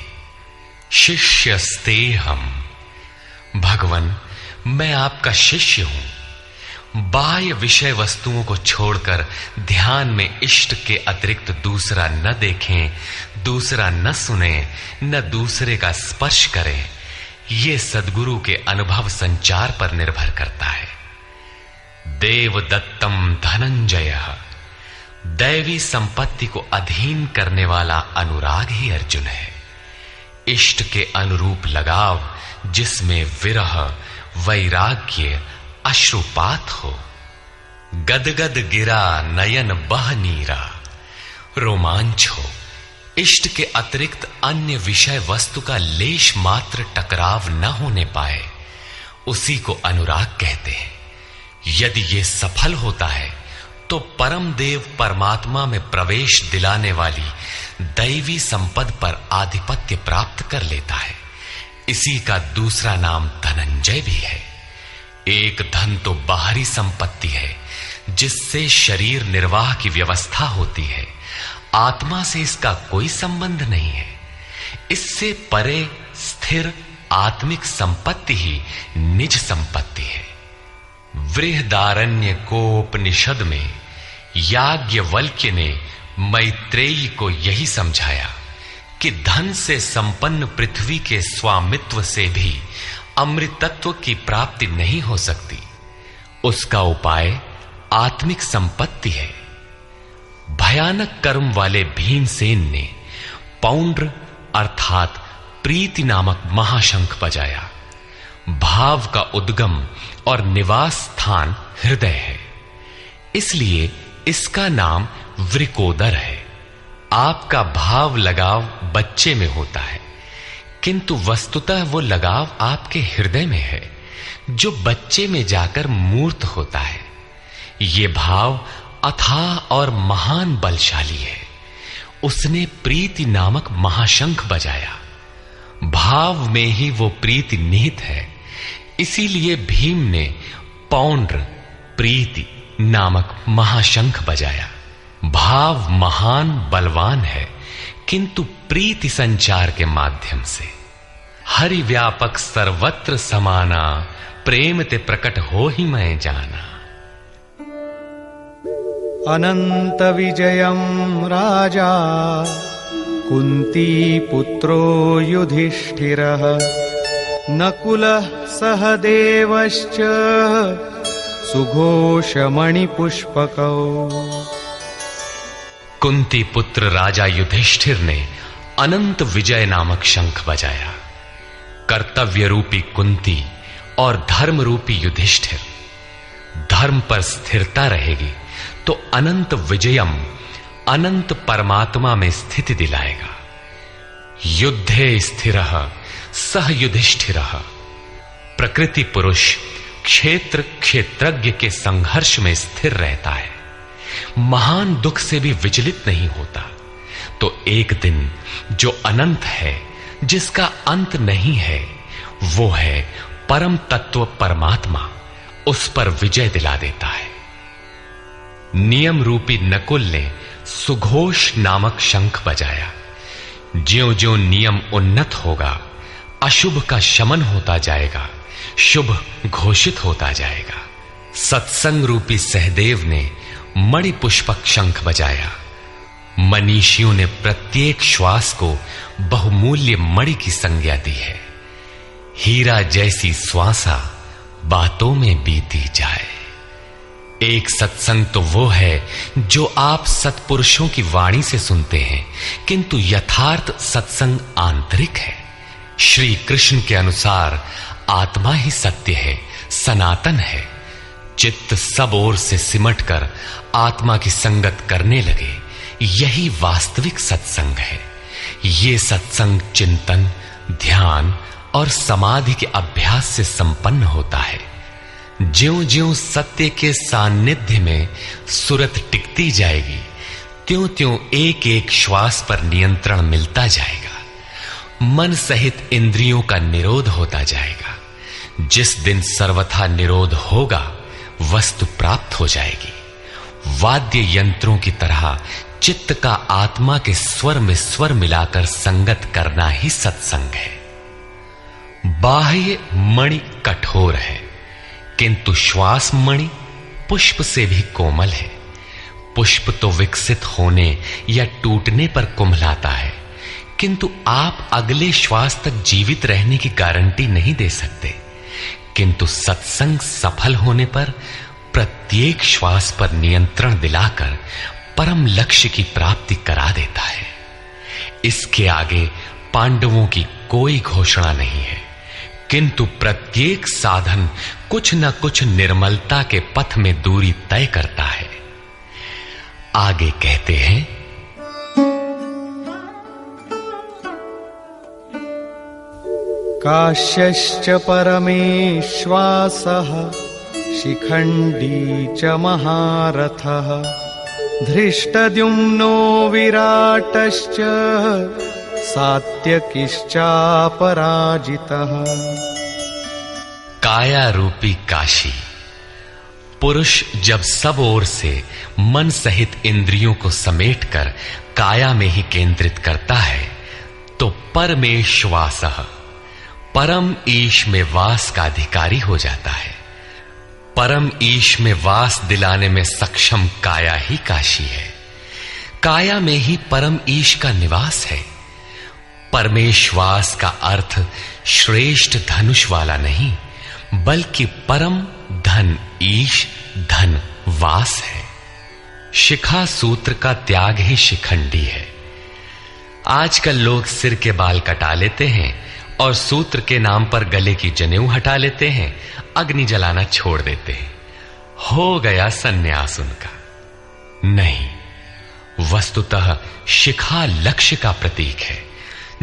शिष्यस्ते हम, भगवन मैं आपका शिष्य हूं। बाह्य विषय वस्तुओं को छोड़कर ध्यान में इष्ट के अतिरिक्त दूसरा न देखें, दूसरा न सुने, न दूसरे का स्पर्श करें। यह सद्गुरु के अनुभव संचार पर निर्भर करता है। देवदत्तम धनंजय, दैवी संपत्ति को अधीन करने वाला अनुराग ही अर्जुन है। इष्ट के अनुरूप लगाव जिसमें विरह, वैराग्य, अश्रुपात हो। गदगद गिरा नयन बह नीरा, रोमांच हो। इष्ट के अतिरिक्त अन्य विषय वस्तु का लेश मात्र टकराव न होने पाए, उसी को अनुराग कहते हैं। यदि यह सफल होता है तो परम देव परमात्मा में प्रवेश दिलाने वाली दैवी संपद पर आधिपत्य प्राप्त कर लेता है। इसी का दूसरा नाम धनंजय भी है। एक धन तो बाहरी संपत्ति है जिससे शरीर निर्वाह की व्यवस्था होती है। आत्मा से इसका कोई संबंध नहीं है। इससे परे स्थिर आत्मिक संपत्ति ही निज संपत्ति है। बृहदारण्य कोपनिषद में याज्ञवल्क्य ने मैत्रेयी को यही समझाया कि धन से संपन्न पृथ्वी के स्वामित्व से भी अमृतत्व की प्राप्ति नहीं हो सकती। उसका उपाय आत्मिक संपत्ति है। भयानक कर्म वाले भीमसेन ने पौंड्र अर्थात प्रीति नामक महाशंख बजाया। भाव का उद्गम और निवास स्थान हृदय है, इसलिए इसका नाम वृकोदर है। आपका भाव लगाव बच्चे में होता है, किंतु वस्तुतः वो लगाव आपके हृदय में है, जो बच्चे में जाकर मूर्त होता है। ये भाव अथाह और महान बलशाली है। उसने प्रीति नामक महाशंख बजाया। भाव में ही वो प्रीति निहित है, इसीलिए भीम ने पौंड्र प्रीति नामक महाशंख बजाया। भाव महान बलवान है, किंतु प्रीति संचार के माध्यम से। हरि व्यापक सर्वत्र समाना, प्रेम ते प्रकट हो ही मैं जाना। अनंत विजयम राजा कुंती पुत्रो युधिष्ठिरः नकुलः सहदेवश्च सुघोषमणिपुष्पकौ। कुंती पुत्र राजा युधिष्ठिर ने अनंत विजय नामक शंख बजाया। कर्तव्य रूपी कुंती और धर्म रूपी युधिष्ठिर। धर्म पर स्थिरता रहेगी तो अनंत विजयम अनंत परमात्मा में स्थिति दिलाएगा। युद्धे स्थिरः सह युधिष्ठिरः। प्रकृति पुरुष क्षेत्र क्षेत्रज्ञ के संघर्ष में स्थिर रहता है, महान दुख से भी विचलित नहीं होता। तो एक दिन जो अनंत है, जिसका अंत नहीं है, वो है परम तत्व परमात्मा, उस पर विजय दिला देता है। नियम रूपी नकुल ने सुघोष नामक शंख बजाया। ज्यों-ज्यों नियम उन्नत होगा, अशुभ का शमन होता जाएगा, शुभ घोषित होता जाएगा। सत्संग रूपी सहदेव ने मणिपुष्पक शंख बजाया। मनीषियों ने प्रत्येक श्वास को बहुमूल्य मणि की संज्ञा दी है। हीरा जैसी श्वासा बातों में बीती जाए। एक सत्संग तो वो है जो आप सत्पुरुषों की वाणी से सुनते हैं, किंतु यथार्थ सत्संग आंतरिक है। श्री कृष्ण के अनुसार आत्मा ही सत्य है, सनातन है। चित्त सब ओर से सिमटकर आत्मा की संगत करने लगे, यही वास्तविक सत्संग है। ये सत्संग चिंतन, ध्यान और समाधि के अभ्यास से संपन्न होता है। ज्यों-ज्यों सत्य के सान्निध्य में सुरत टिकती जाएगी, त्यों-त्यों एक-एक श्वास पर नियंत्रण मिलता जाएगा। मन सहित इंद्रियों का निरोध होता जाएगा। जिस दिन सर्वथा निरोध होगा, वस्तु प्राप्त हो जाएगी। वाद्य यंत्रों की तरह चित्त का आत्मा के स्वर में स्वर मिलाकर संगत करना ही सत्संग है। बाह्य मणि कठोर है, किंतु श्वास मणि पुष्प से भी कोमल है। पुष्प तो विकसित होने या टूटने पर कुम्हलाता है, किंतु आप अगले श्वास तक जीवित रहने की गारंटी नहीं दे सकते। किंतु सत्संग सफल होने पर प्रत्येक श्वास पर नियंत्रण दिलाकर परम लक्ष्य की प्राप्ति करा देता है। इसके आगे पांडवों की कोई घोषणा नहीं है, किंतु प्रत्येक साधन कुछ न कुछ निर्मलता के पथ में दूरी तय करता है। आगे कहते हैं, काश्यश्च परमेश्वासः शिखण्डी च महारथः धृष्टद्युम्नो विराटश्च सात्यकिश्चापराजितः। काया रूपी काशी। पुरुष जब सब ओर से मन सहित इंद्रियों को समेटकर काया में ही केंद्रित करता है, तो परमेश्वासः परम ईश में वास का अधिकारी हो जाता है। परम ईश में वास दिलाने में सक्षम काया ही काशी है। काया में ही परम ईश का निवास है। परमेश्वास का अर्थ श्रेष्ठ धनुष वाला नहीं, बल्कि परम धन ईश धन वास है। शिखा सूत्र का त्याग ही शिखंडी है। आजकल लोग सिर के बाल कटा लेते हैं और सूत्र के नाम पर गले की जनेऊ हटा लेते हैं, अग्नि जलाना छोड़ देते हैं। हो गया सन्यास उनका। नहीं, वस्तुतः शिखा लक्ष्य का प्रतीक है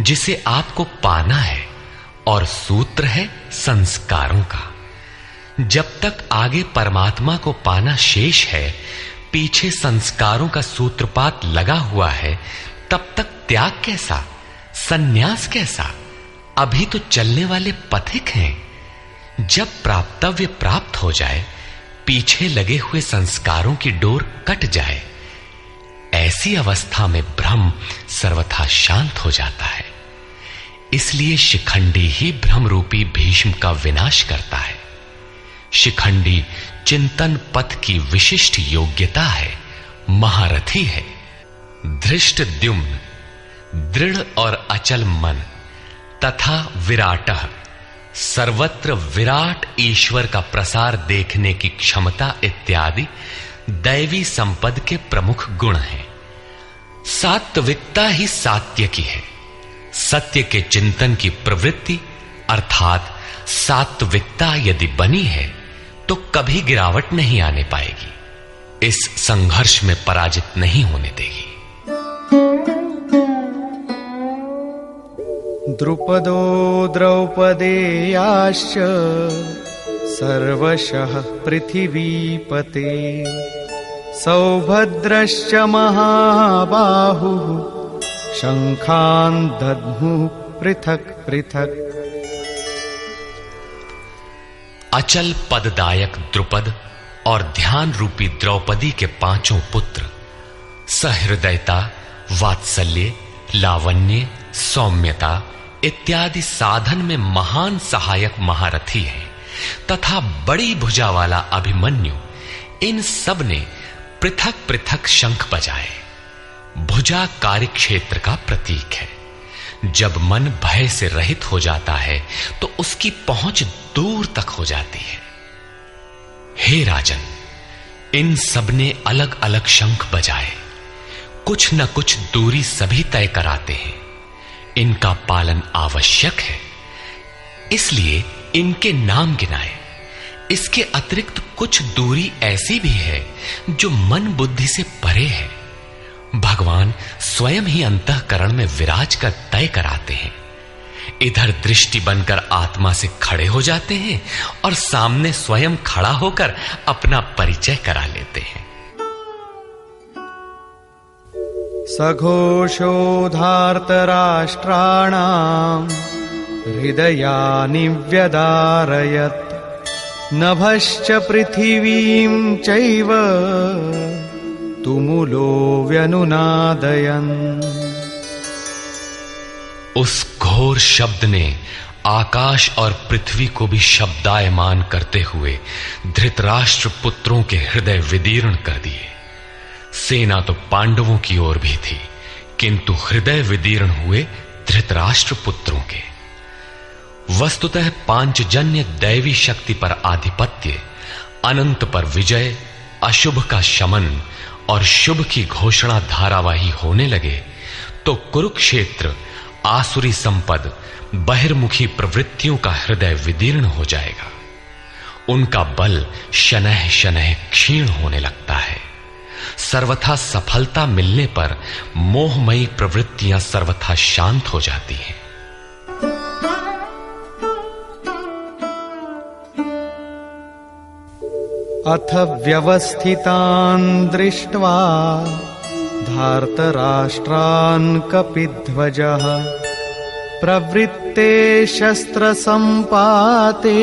जिसे आपको पाना है, और सूत्र है संस्कारों का। जब तक आगे परमात्मा को पाना शेष है, पीछे संस्कारों का सूत्रपात लगा हुआ है, तब तक त्याग कैसा, सन्यास कैसा? अभी तो चलने वाले पथिक हैं। जब प्राप्तव्य प्राप्त हो जाए, पीछे लगे हुए संस्कारों की डोर कट जाए, ऐसी अवस्था में ब्रह्म सर्वथा शांत हो जाता है। इसलिए शिखंडी ही ब्रह्म रूपी भीष्म का विनाश करता है। शिखंडी चिंतन पथ की विशिष्ट योग्यता है, महारथी है। धृष्टद्युम्न दृढ़ और अचल मन तथा विराटः सर्वत्र विराट ईश्वर का प्रसार देखने की क्षमता इत्यादि दैवी संपद के प्रमुख गुण हैं। सात्विकता ही सात्य की है। सत्य के चिंतन की प्रवृत्ति अर्थात सात्विकता यदि बनी है तो कभी गिरावट नहीं आने पाएगी। इस संघर्ष में पराजित नहीं होने देगी। द्रुपदो द्रौपदेयाश्च सर्वशः पृथिवीपते सौभद्रश्च महाबाहुः शंखान् दद्मुः पृथक् पृथक्। अचल पददायक द्रुपद और ध्यान रूपी द्रौपदी के पांचों पुत्र सहृदयता, वात्सल्य, लावण्य, सौम्यता इत्यादि साधन में महान सहायक महारथी हैं तथा बड़ी भुजा वाला अभिमन्यु, इन सब ने पृथक पृथक शंख बजाए। भुजा कार्य क्षेत्र का प्रतीक है। जब मन भय से रहित हो जाता है तो उसकी पहुंच दूर तक हो जाती है। हे राजन, इन सब ने अलग अलग शंख बजाए। कुछ न कुछ दूरी सभी तय कराते हैं। इनका पालन आवश्यक है, इसलिए इनके नाम गिनाए। इसके अतिरिक्त कुछ दूरी ऐसी भी है जो मन बुद्धि से परे है। भगवान स्वयं ही अंतःकरण में विराज कर तय कराते हैं। इधर दृष्टि बनकर आत्मा से खड़े हो जाते हैं और सामने स्वयं खड़ा होकर अपना परिचय करा लेते हैं। सघोषोधार्तराष्ट्राणाम् हृदयानि व्यदारयत् नभश्च पृथिवीं चैव तुमुलो व्यनुनादयन्। उस घोर शब्द ने आकाश और पृथ्वी को भी शब्दायमान करते हुए धृतराष्ट्र पुत्रों के हृदय विदीर्ण कर दिए। सेना तो पांडवों की ओर भी थी, किंतु हृदय विदीर्ण हुए धृतराष्ट्र पुत्रों के। वस्तुतः पांचजन्य दैवी शक्ति पर आधिपत्य, अनंत पर विजय, अशुभ का शमन और शुभ की घोषणा धारावाही होने लगे तो कुरुक्षेत्र आसुरी संपद, बहिर्मुखी प्रवृत्तियों का हृदय विदीर्ण हो जाएगा। उनका बल शनैः शनैः क्षीण होने लगता है। सर्वथा सफलता मिलने पर मोहमयी प्रवृत्तियां सर्वथा शांत हो जाती हैं। अथ व्यवस्थितान् दृष्ट्वा धार्तराष्ट्रान् कपिध्वजः प्रवृत्ते शस्त्रसम्पाते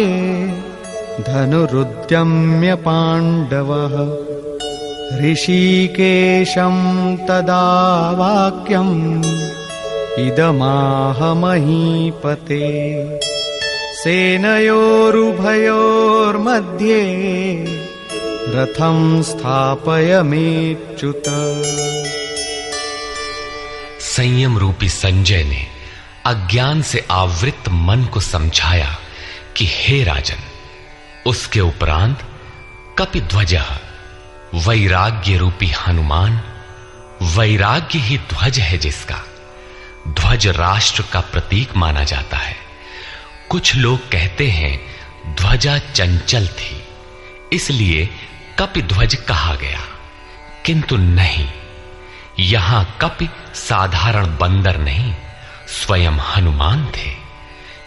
धनुरुद्यम्य पाण्डवः। ऋषिकेशं तदा वाक्यम् इदमाह महीपते सेनयोरुभयोर्मध्ये रथं स्थापयमेच्युत। संयम रूपी संजय ने अज्ञान से आवृत मन को समझाया कि हे राजन, उसके उपरांत कपिध्वजः वैराग्य रूपी हनुमान, वैराग्य ही ध्वज है जिसका, ध्वज राष्ट्र का प्रतीक माना जाता है। कुछ लोग कहते हैं ध्वजा चंचल थी, इसलिए कपिध्वज कहा गया, किंतु नहीं, यहां कपि साधारण बंदर नहीं, स्वयं हनुमान थे,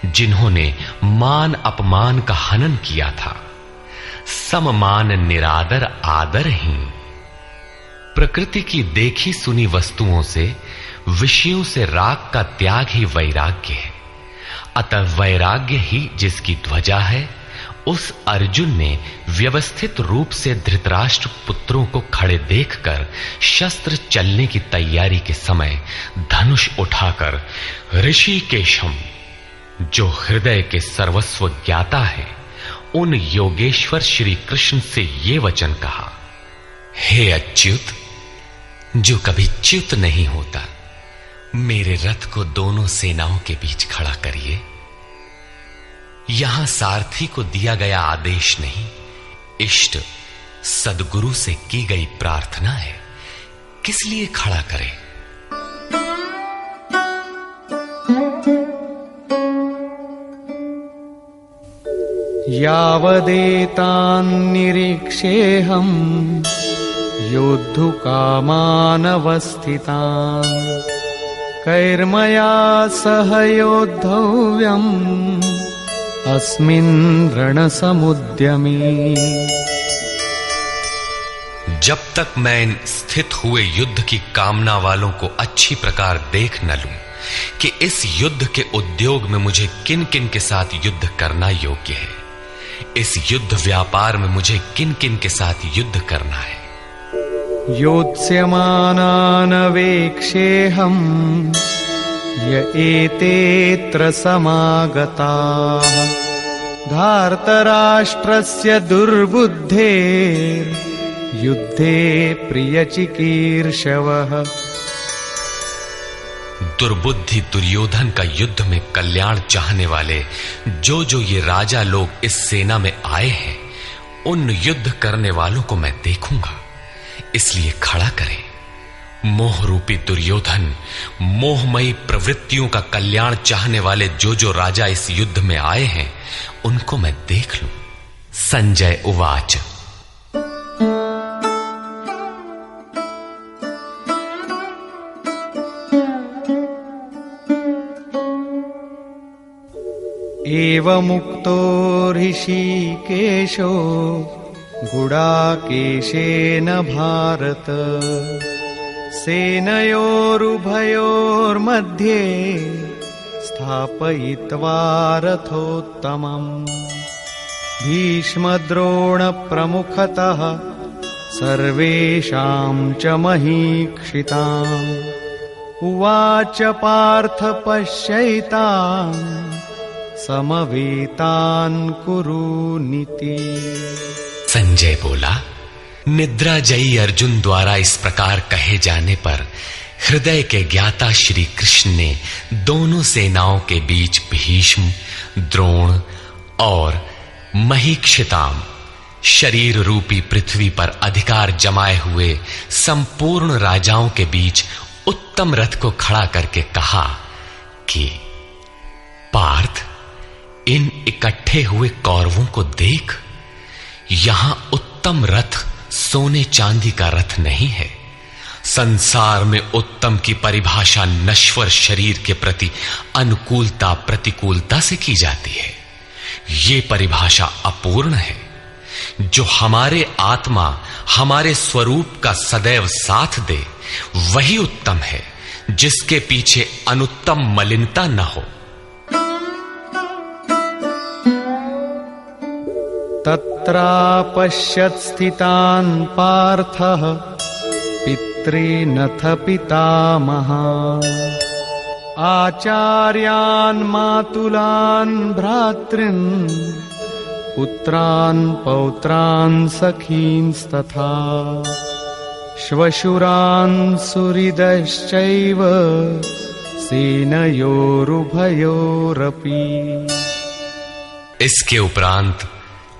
जिन्होंने मान अपमान का हनन किया था। सममान निरादर आदरहीन। प्रकृति की देखी सुनी वस्तुओं से, विषयों से राग का त्याग ही वैराग्य है। अतः वैराग्य ही जिसकी ध्वजा है, उस अर्जुन ने व्यवस्थित रूप से धृतराष्ट्र पुत्रों को खड़े देखकर शस्त्र चलने की तैयारी के समय धनुष उठाकर ऋषिकेशम, जो हृदय के सर्वस्व ज्ञाता है, उन योगेश्वर श्री कृष्ण से ये वचन कहा, हे अच्युत, जो कभी च्युत नहीं होता, मेरे रथ को दोनों सेनाओं के बीच खड़ा करिए। यहां सारथी को दिया गया आदेश नहीं, इष्ट सदगुरु से की गई प्रार्थना है, किस लिए खड़ा करें? यावदेतान्निरीक्षेऽहम् योद्धुकामानवस्थितान् कैर्मया सह योद्धव्यम् अस्मिन् रणसमुद्यमे। जब तक मैं इन स्थित हुए युद्ध की कामना वालों को अच्छी प्रकार देख न लूं कि इस युद्ध के उद्योग में मुझे किन किन के साथ युद्ध करना योग्य है, इस युद्ध व्यापार में मुझे किन किन के साथ युद्ध करना है। योत्स्यमानानवेक्षेऽहम् य एतेऽत्र समागताः धार्तराष्ट्रस्य दुर्बुद्धेर्युद्धे प्रियचिकीर्षवः। दुर्बुद्धि दुर्योधन का युद्ध में कल्याण चाहने वाले जो ये राजा लोग इस सेना में आए हैं, उन युद्ध करने वालों को मैं देखूंगा, इसलिए खड़ा करें। मोह रूपी दुर्योधन, मोहमयी प्रवृत्तियों का कल्याण चाहने वाले जो राजा इस युद्ध में आए हैं, उनको मैं देख लूं। संजय उवाच। एवमुक्तो ऋषिकेशो गुडाकेशेन भारत सेनयोरुभयोर्मध्ये स्थापयित्वा रथोत्तमम् भीष्मद्रोणप्रमुखतः सर्वेषां च महीक्षिताम् उवाच पार्थ पश्यैतान् समवेतान् कुरूनिति। संजय बोला, निद्राजयी अर्जुन द्वारा इस प्रकार कहे जाने पर हृदय के ज्ञाता श्री कृष्ण ने दोनों सेनाओं के बीच भीष्म, द्रोण और महीक्षिताम शरीर रूपी पृथ्वी पर अधिकार जमाए हुए संपूर्ण राजाओं के बीच उत्तम रथ को खड़ा करके कहा कि पार्थ, इन इकट्ठे हुए कौरवों को देख, यहां उत्तम रथ सोने चांदी का रथ नहीं है। संसार में उत्तम की परिभाषा नश्वर शरीर के प्रति अनुकूलता प्रतिकूलता से की जाती है। ये परिभाषा अपूर्ण है। जो हमारे आत्मा हमारे स्वरूप का सदैव साथ दे वही उत्तम है, जिसके पीछे अनुत्तम मलिनता न हो। तत्रापश्यत् स्थितान् पार्थः पितॄनथ पितामहान् आचार्यान् मातुलान् भ्रातॄन् पुत्रान् पौत्रान् सखींस्तथा श्वशुरान् सुहृदश्चैव सेनयोरुभयोरपि। इसके उपरांत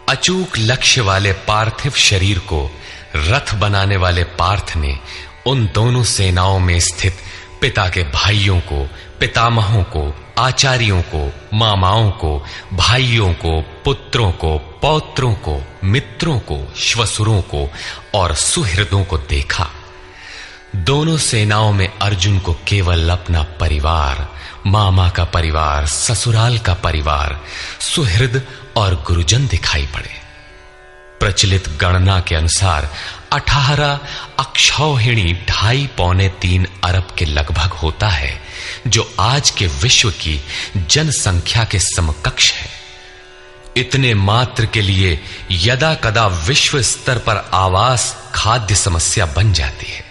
अचूक लक्ष्य वाले पार्थिव शरीर को रथ बनाने वाले पार्थ ने उन दोनों सेनाओं में स्थित पिता के भाइयों को, पितामहों को, आचार्यों को, मामाओं को, भाइयों को, पुत्रों को, पौत्रों को, मित्रों को, श्वसुरों को और सुहृदों को देखा। दोनों सेनाओं में अर्जुन को केवल अपना परिवार, मामा का परिवार, ससुराल का परिवार, सुहृद और गुरुजन दिखाई पड़े। प्रचलित गणना के अनुसार 18 अक्षौहिणी 2.5-3 अरब के लगभग होता है, जो आज के विश्व की जनसंख्या के समकक्ष है। इतने मात्र के लिए यदा कदा विश्व स्तर पर आवास खाद्य समस्या बन जाती है।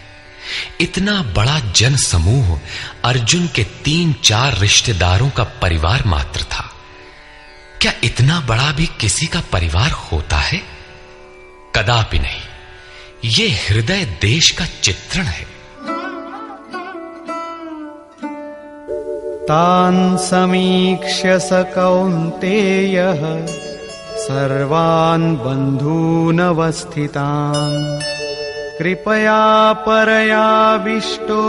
इतना बड़ा जन समूह अर्जुन के 3-4 रिश्तेदारों का परिवार मात्र था। क्या इतना बड़ा भी किसी का परिवार होता है? कदापि नहीं। ये हृदय देश का चित्रण है। तान् समीक्ष्य स कौन्तेयः सर्वान् बन्धूनवस्थितान् कृपया परयाविष्टो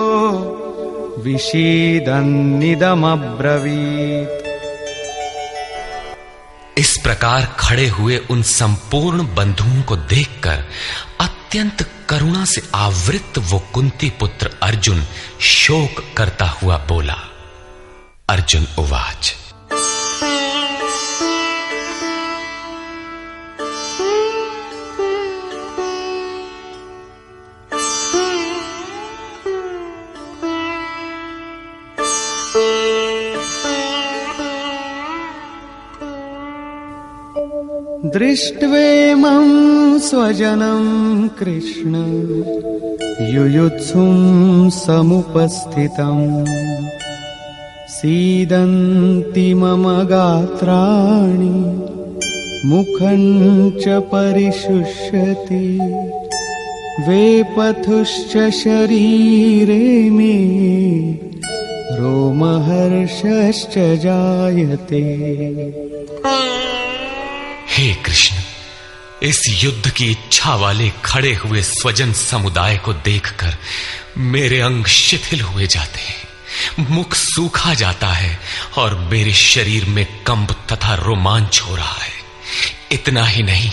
विषीदन्निदमब्रवीत्। इस प्रकार खड़े हुए उन संपूर्ण बंधुओं को देखकर अत्यंत करुणा से आवृत वो कुंती पुत्र अर्जुन शोक करता हुआ बोला। अर्जुन उवाच, दृष्ट्वेमं स्वजनं कृष्ण युयुत्सुं समुपस्थितम् सीदन्ति मम गात्राणि मुखं च परिशुष्यति वेपथुश्च शरीरे मे रोमहर्षश्च जायते। हे कृष्ण, इस युद्ध की इच्छा वाले खड़े हुए स्वजन समुदाय को देखकर मेरे अंग शिथिल हुए जाते हैं, मुख सूखा जाता है और मेरे शरीर में कंप तथा रोमांच हो रहा है। इतना ही नहीं,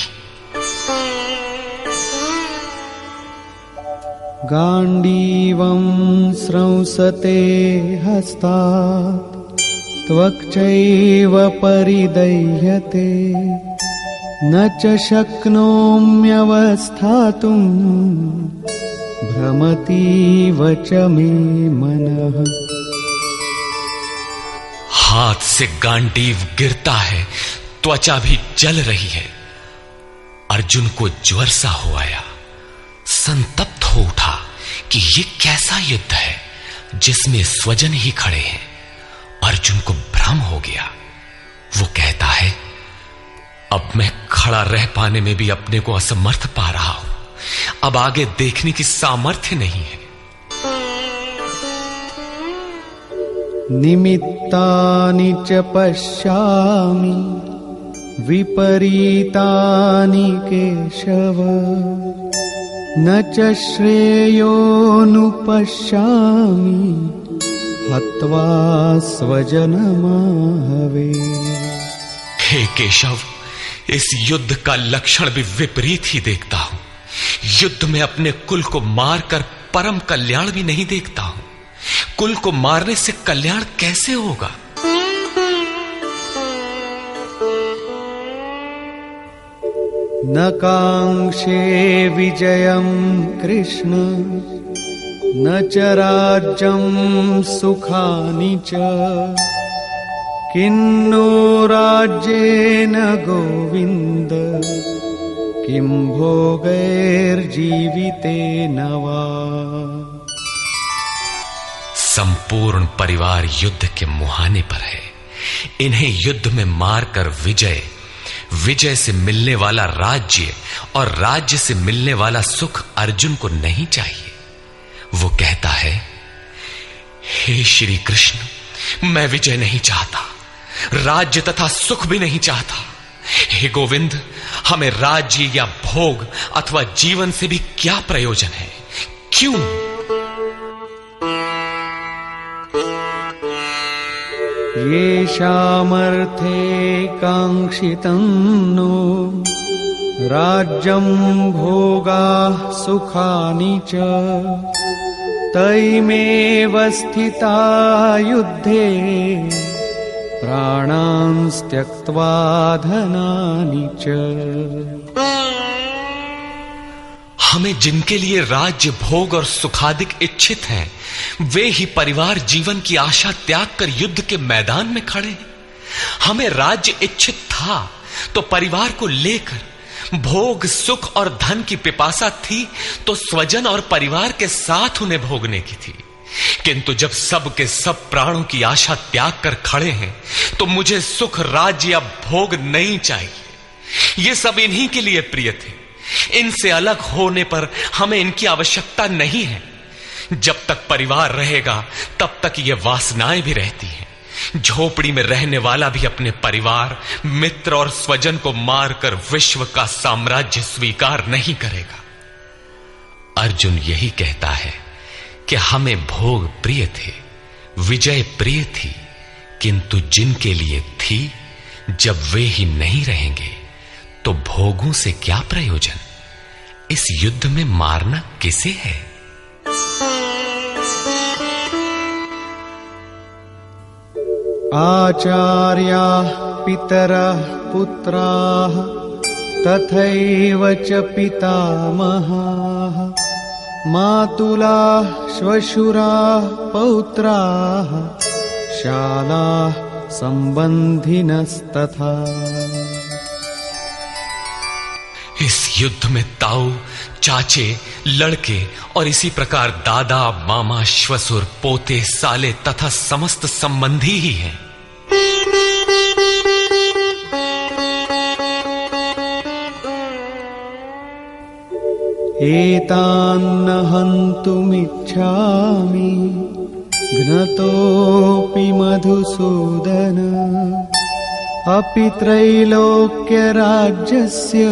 गांडीवं स्रंसते हस्तात् त्वक्चैव परिदह्यते न च शक्नोम्यवस्थातुम् भ्रमतीव च मे मनः। हाथ से गांडीव गिरता है, त्वचा भी जल रही है। अर्जुन को ज्वर सा हो आया, संतप्त हो उठा कि ये कैसा युद्ध है जिसमें स्वजन ही खड़े हैं। अर्जुन को भ्रम हो गया। वो कहता है, अब मैं खड़ा रह पाने में भी अपने को असमर्थ पा रहा हूं। अब आगे देखने की सामर्थ्य नहीं है। निमित्तानि च पश्यामि विपरीतानि केशव न च श्रेयोनुपश्यामि हत्वा स्वजनमाहवे। हे केशव, इस युद्ध का लक्षण भी विपरीत ही देखता हूं। युद्ध में अपने कुल को मारकर परम कल्याण भी नहीं देखता हूं। कुल को मारने से कल्याण कैसे होगा? न कांक्षे विजयं कृष्ण न च राज्यं सुखानि च किन्नो राज्येन गोविन्द किं भोगैर्जीवितेन वा। संपूर्ण परिवार युद्ध के मुहाने पर है। इन्हें युद्ध में मारकर विजय से मिलने वाला राज्य और राज्य से मिलने वाला सुख अर्जुन को नहीं चाहिए। वो कहता है, हे श्री कृष्ण, मैं विजय नहीं चाहता, राज्य तथा सुख भी नहीं चाहता। हे गोविंद, हमें राज्य या भोग अथवा जीवन से भी क्या प्रयोजन है? क्यों? येषामर्थे काङ्क्षितं नो राज्यं भोगाः सुखानि च तैमेव स्थिता युद्धे प्राणान् त्यक्त्वा धनानि च। हमें जिनके लिए राज्य भोग और सुखादिक इच्छित हैं, वे ही परिवार जीवन की आशा त्याग कर युद्ध के मैदान में खड़े हैं। हमें राज्य इच्छित था तो परिवार को लेकर, भोग सुख और धन की पिपासा थी तो स्वजन और परिवार के साथ उन्हें भोगने की थी। किंतु जब सब के सब प्राणों की आशा त्याग कर खड़े हैं तो मुझे सुख राज्य या भोग नहीं चाहिए। ये सब इन्हीं के लिए प्रिय थे। इनसे अलग होने पर हमें इनकी आवश्यकता नहीं है। जब तक परिवार रहेगा तब तक ये वासनाएं भी रहती हैं। झोपड़ी में रहने वाला भी अपने परिवार, मित्र और स्वजन को मारकर विश्व का साम्राज्य स्वीकार नहीं करेगा। अर्जुन यही कहता है कि हमें भोग प्रिय थे, विजय प्रिय थी, किंतु जिनके लिए थी जब वे ही नहीं रहेंगे तो भोगों से क्या प्रयोजन? इस युद्ध में मारना किसे है? आचार्याः पितरः पुत्राः तथैव च पितामहाः मातुलाः श्वशुराः पौत्राः शालाः संबंधिनस्तथा। इस युद्ध में ताऊ, चाचे, लड़के और इसी प्रकार दादा, मामा, श्वसुर, पोते, साले तथा समस्त संबंधी ही हैं। एतान्न हन्तुमिच्छामि घ्नतोऽपि मधुसूदन अपि त्रैलोक्यराज्यस्य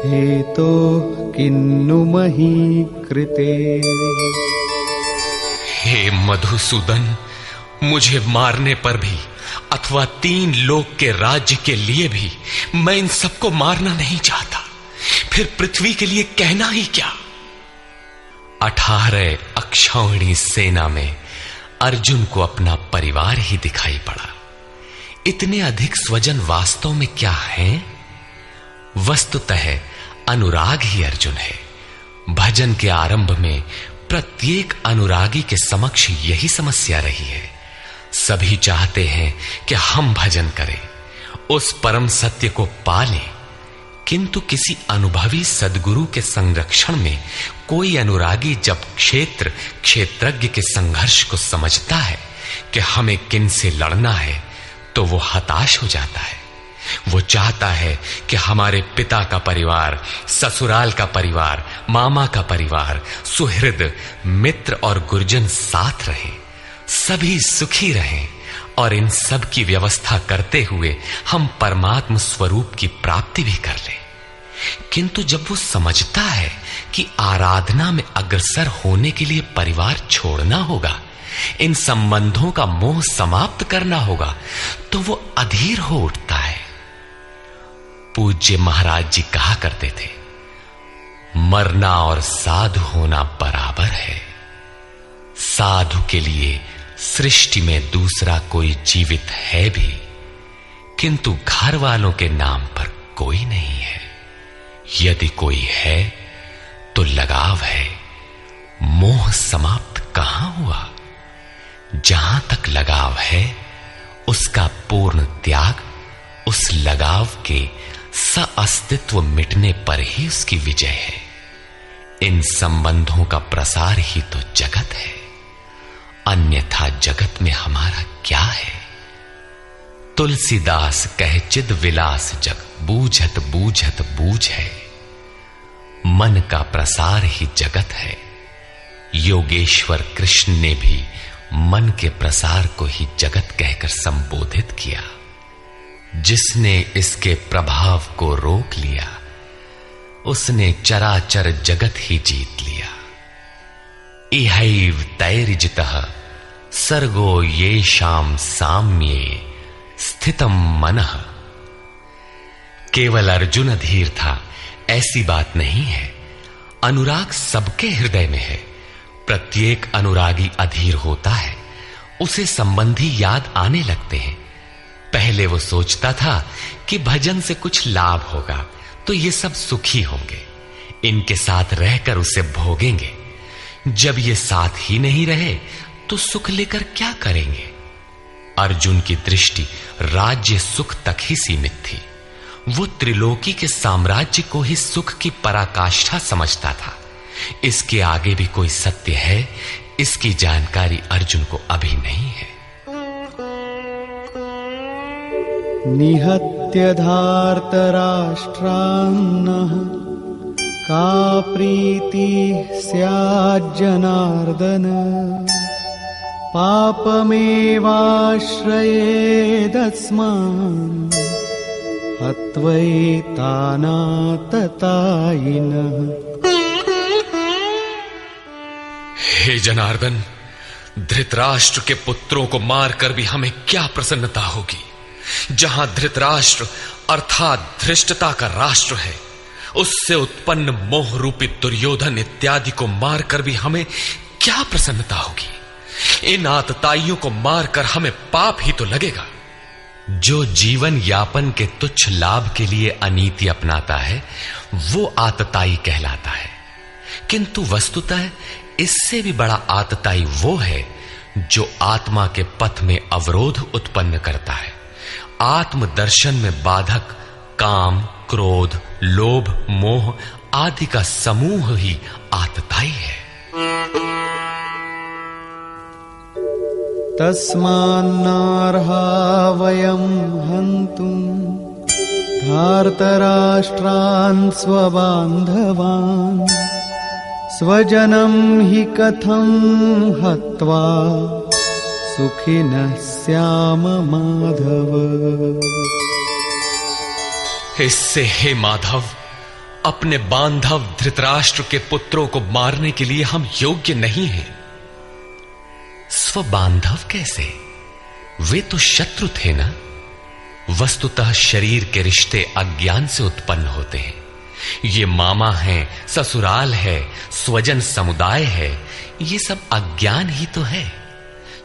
हेतो किन्नु मही कृते। हे मधुसूदन, मुझे मारने पर भी अथवा 3 लोक के राज्य के लिए भी मैं इन सबको मारना नहीं चाहता। फिर पृथ्वी के लिए कहना ही क्या? 18 अक्षौहिणी सेना में अर्जुन को अपना परिवार ही दिखाई पड़ा। इतने अधिक स्वजन वास्तव में क्या हैं? वस्तुतः अनुराग ही अर्जुन है। भजन के आरंभ में प्रत्येक अनुरागी के समक्ष यही समस्या रही है। सभी चाहते हैं कि हम भजन करें, उस परम सत्य को पालें, किंतु किसी अनुभवी सद्गुरु के संरक्षण में कोई अनुरागी जब क्षेत्रज्ञ के संघर्ष को समझता है कि हमें किन से लड़ना है, तो वो हताश हो जाता है। वो चाहता है कि हमारे पिता का परिवार, ससुराल का परिवार, मामा का परिवार, सुहृद, मित्र और गुरुजन साथ रहें, सभी सुखी रहें और इन सब की व्यवस्था करते हुए हम परमात्म स्वरूप की प्राप्ति भी कर लें। किंतु जब वो समझता है कि आराधना में अग्रसर होने के लिए परिवार छोड़ना होगा, इन संबंधों का मोह समाप्त करना होगा, तो वो अधीर हो उठता है। पूज्य महाराज जी कहा करते थे, मरना और साधु होना बराबर है। साधु के लिए सृष्टि में दूसरा कोई जीवित है भी, किंतु घर वालों के नाम पर कोई नहीं है। यदि कोई है तो लगाव है, मोह समाप्त कहां हुआ? जहां तक लगाव है, उसका पूर्ण त्याग, उस लगाव के अस्तित्व मिटने पर ही उसकी विजय है। इन संबंधों का प्रसार ही तो जगत है, अन्यथा जगत में हमारा क्या है? तुलसीदास कहे चिद विलास जग, बूझत बूझत बूझ है। मन का प्रसार ही जगत है। योगेश्वर कृष्ण ने भी मन के प्रसार को ही जगत कहकर संबोधित किया। जिसने इसके प्रभाव को रोक लिया, उसने चराचर जगत ही जीत लिया। इहैव तैर्जितः सर्गो येषां साम्ये स्थितम मनः। केवल अर्जुन अधीर था, ऐसी बात नहीं है। अनुराग सबके हृदय में है। प्रत्येक अनुरागी अधीर होता है, उसे संबंधी याद आने लगते हैं। पहले वो सोचता था कि भजन से कुछ लाभ होगा तो ये सब सुखी होंगे, इनके साथ रहकर उसे भोगेंगे। जब ये साथ ही नहीं रहे तो सुख लेकर क्या करेंगे? अर्जुन की दृष्टि राज्य सुख तक ही सीमित थी। वो त्रिलोकी के साम्राज्य को ही सुख की पराकाष्ठा समझता था। इसके आगे भी कोई सत्य है, इसकी जानकारी अर्जुन को अभी नहीं है। निहत्य धार्तराष्ट्रान्नः का प्रीति स्याज्जनार्दन पापमेवाश्रयेदस्मान् हत्वैतानाततायिनः। हे जनार्दन, धृतराष्ट्र के पुत्रों को मारकर भी हमें क्या प्रसन्नता होगी? जहां धृतराष्ट्र अर्थात धृष्टता का राष्ट्र है, उससे उत्पन्न मोह रूपी दुर्योधन इत्यादि को मारकर भी हमें क्या प्रसन्नता होगी? इन आतताइयों को मारकर हमें पाप ही तो लगेगा। जो जीवन यापन के तुच्छ लाभ के लिए अनीति अपनाता है, वो आतताई कहलाता है। किंतु वस्तुतः इससे भी बड़ा आतताई वो है जो आत्मा के पथ में अवरोध उत्पन्न करता है। आत्मदर्शन में बाधक काम, क्रोध, लोभ, मोह आदि का समूह ही आतताई है। तस्मान्नार्हा वयं हन्तुं धार्तराष्ट्रान् स्वबान्धवान् स्वजनं हि कथं हत्वा सुखिनः स्याम माधव। इससे हे माधव, अपने बांधव धृतराष्ट्र के पुत्रों को मारने के लिए हम योग्य नहीं हैं। स्वबांधव कैसे? वे तो शत्रु थे ना। वस्तुतः शरीर के रिश्ते अज्ञान से उत्पन्न होते हैं। ये मामा है, ससुराल है, स्वजन समुदाय है, ये सब अज्ञान ही तो है।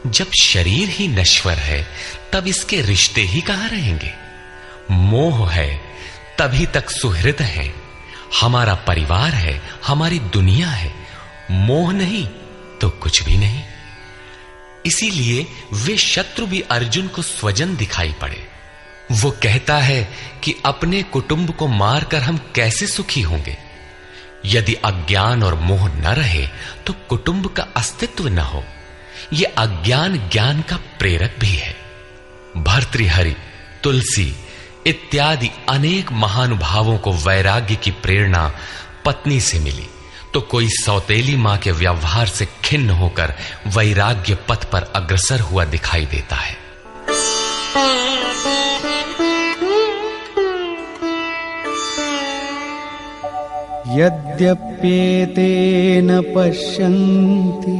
जब शरीर ही नश्वर है तब इसके रिश्ते ही कहां रहेंगे? मोह है तभी तक सुहृद है, हमारा परिवार है, हमारी दुनिया है। मोह नहीं तो कुछ भी नहीं। इसीलिए वे शत्रु भी अर्जुन को स्वजन दिखाई पड़े। वो कहता है कि अपने कुटुंब को मारकर हम कैसे सुखी होंगे? यदि अज्ञान और मोह न रहे तो कुटुंब का अस्तित्व न हो। यह अज्ञान ज्ञान का प्रेरक भी है। भर्तृहरि, तुलसी इत्यादि अनेक महानुभावों को वैराग्य की प्रेरणा पत्नी से मिली, तो कोई सौतेली मां के व्यवहार से खिन्न होकर वैराग्य पथ पर अग्रसर हुआ दिखाई देता है। यद्यप्येतेन पश्यन्ति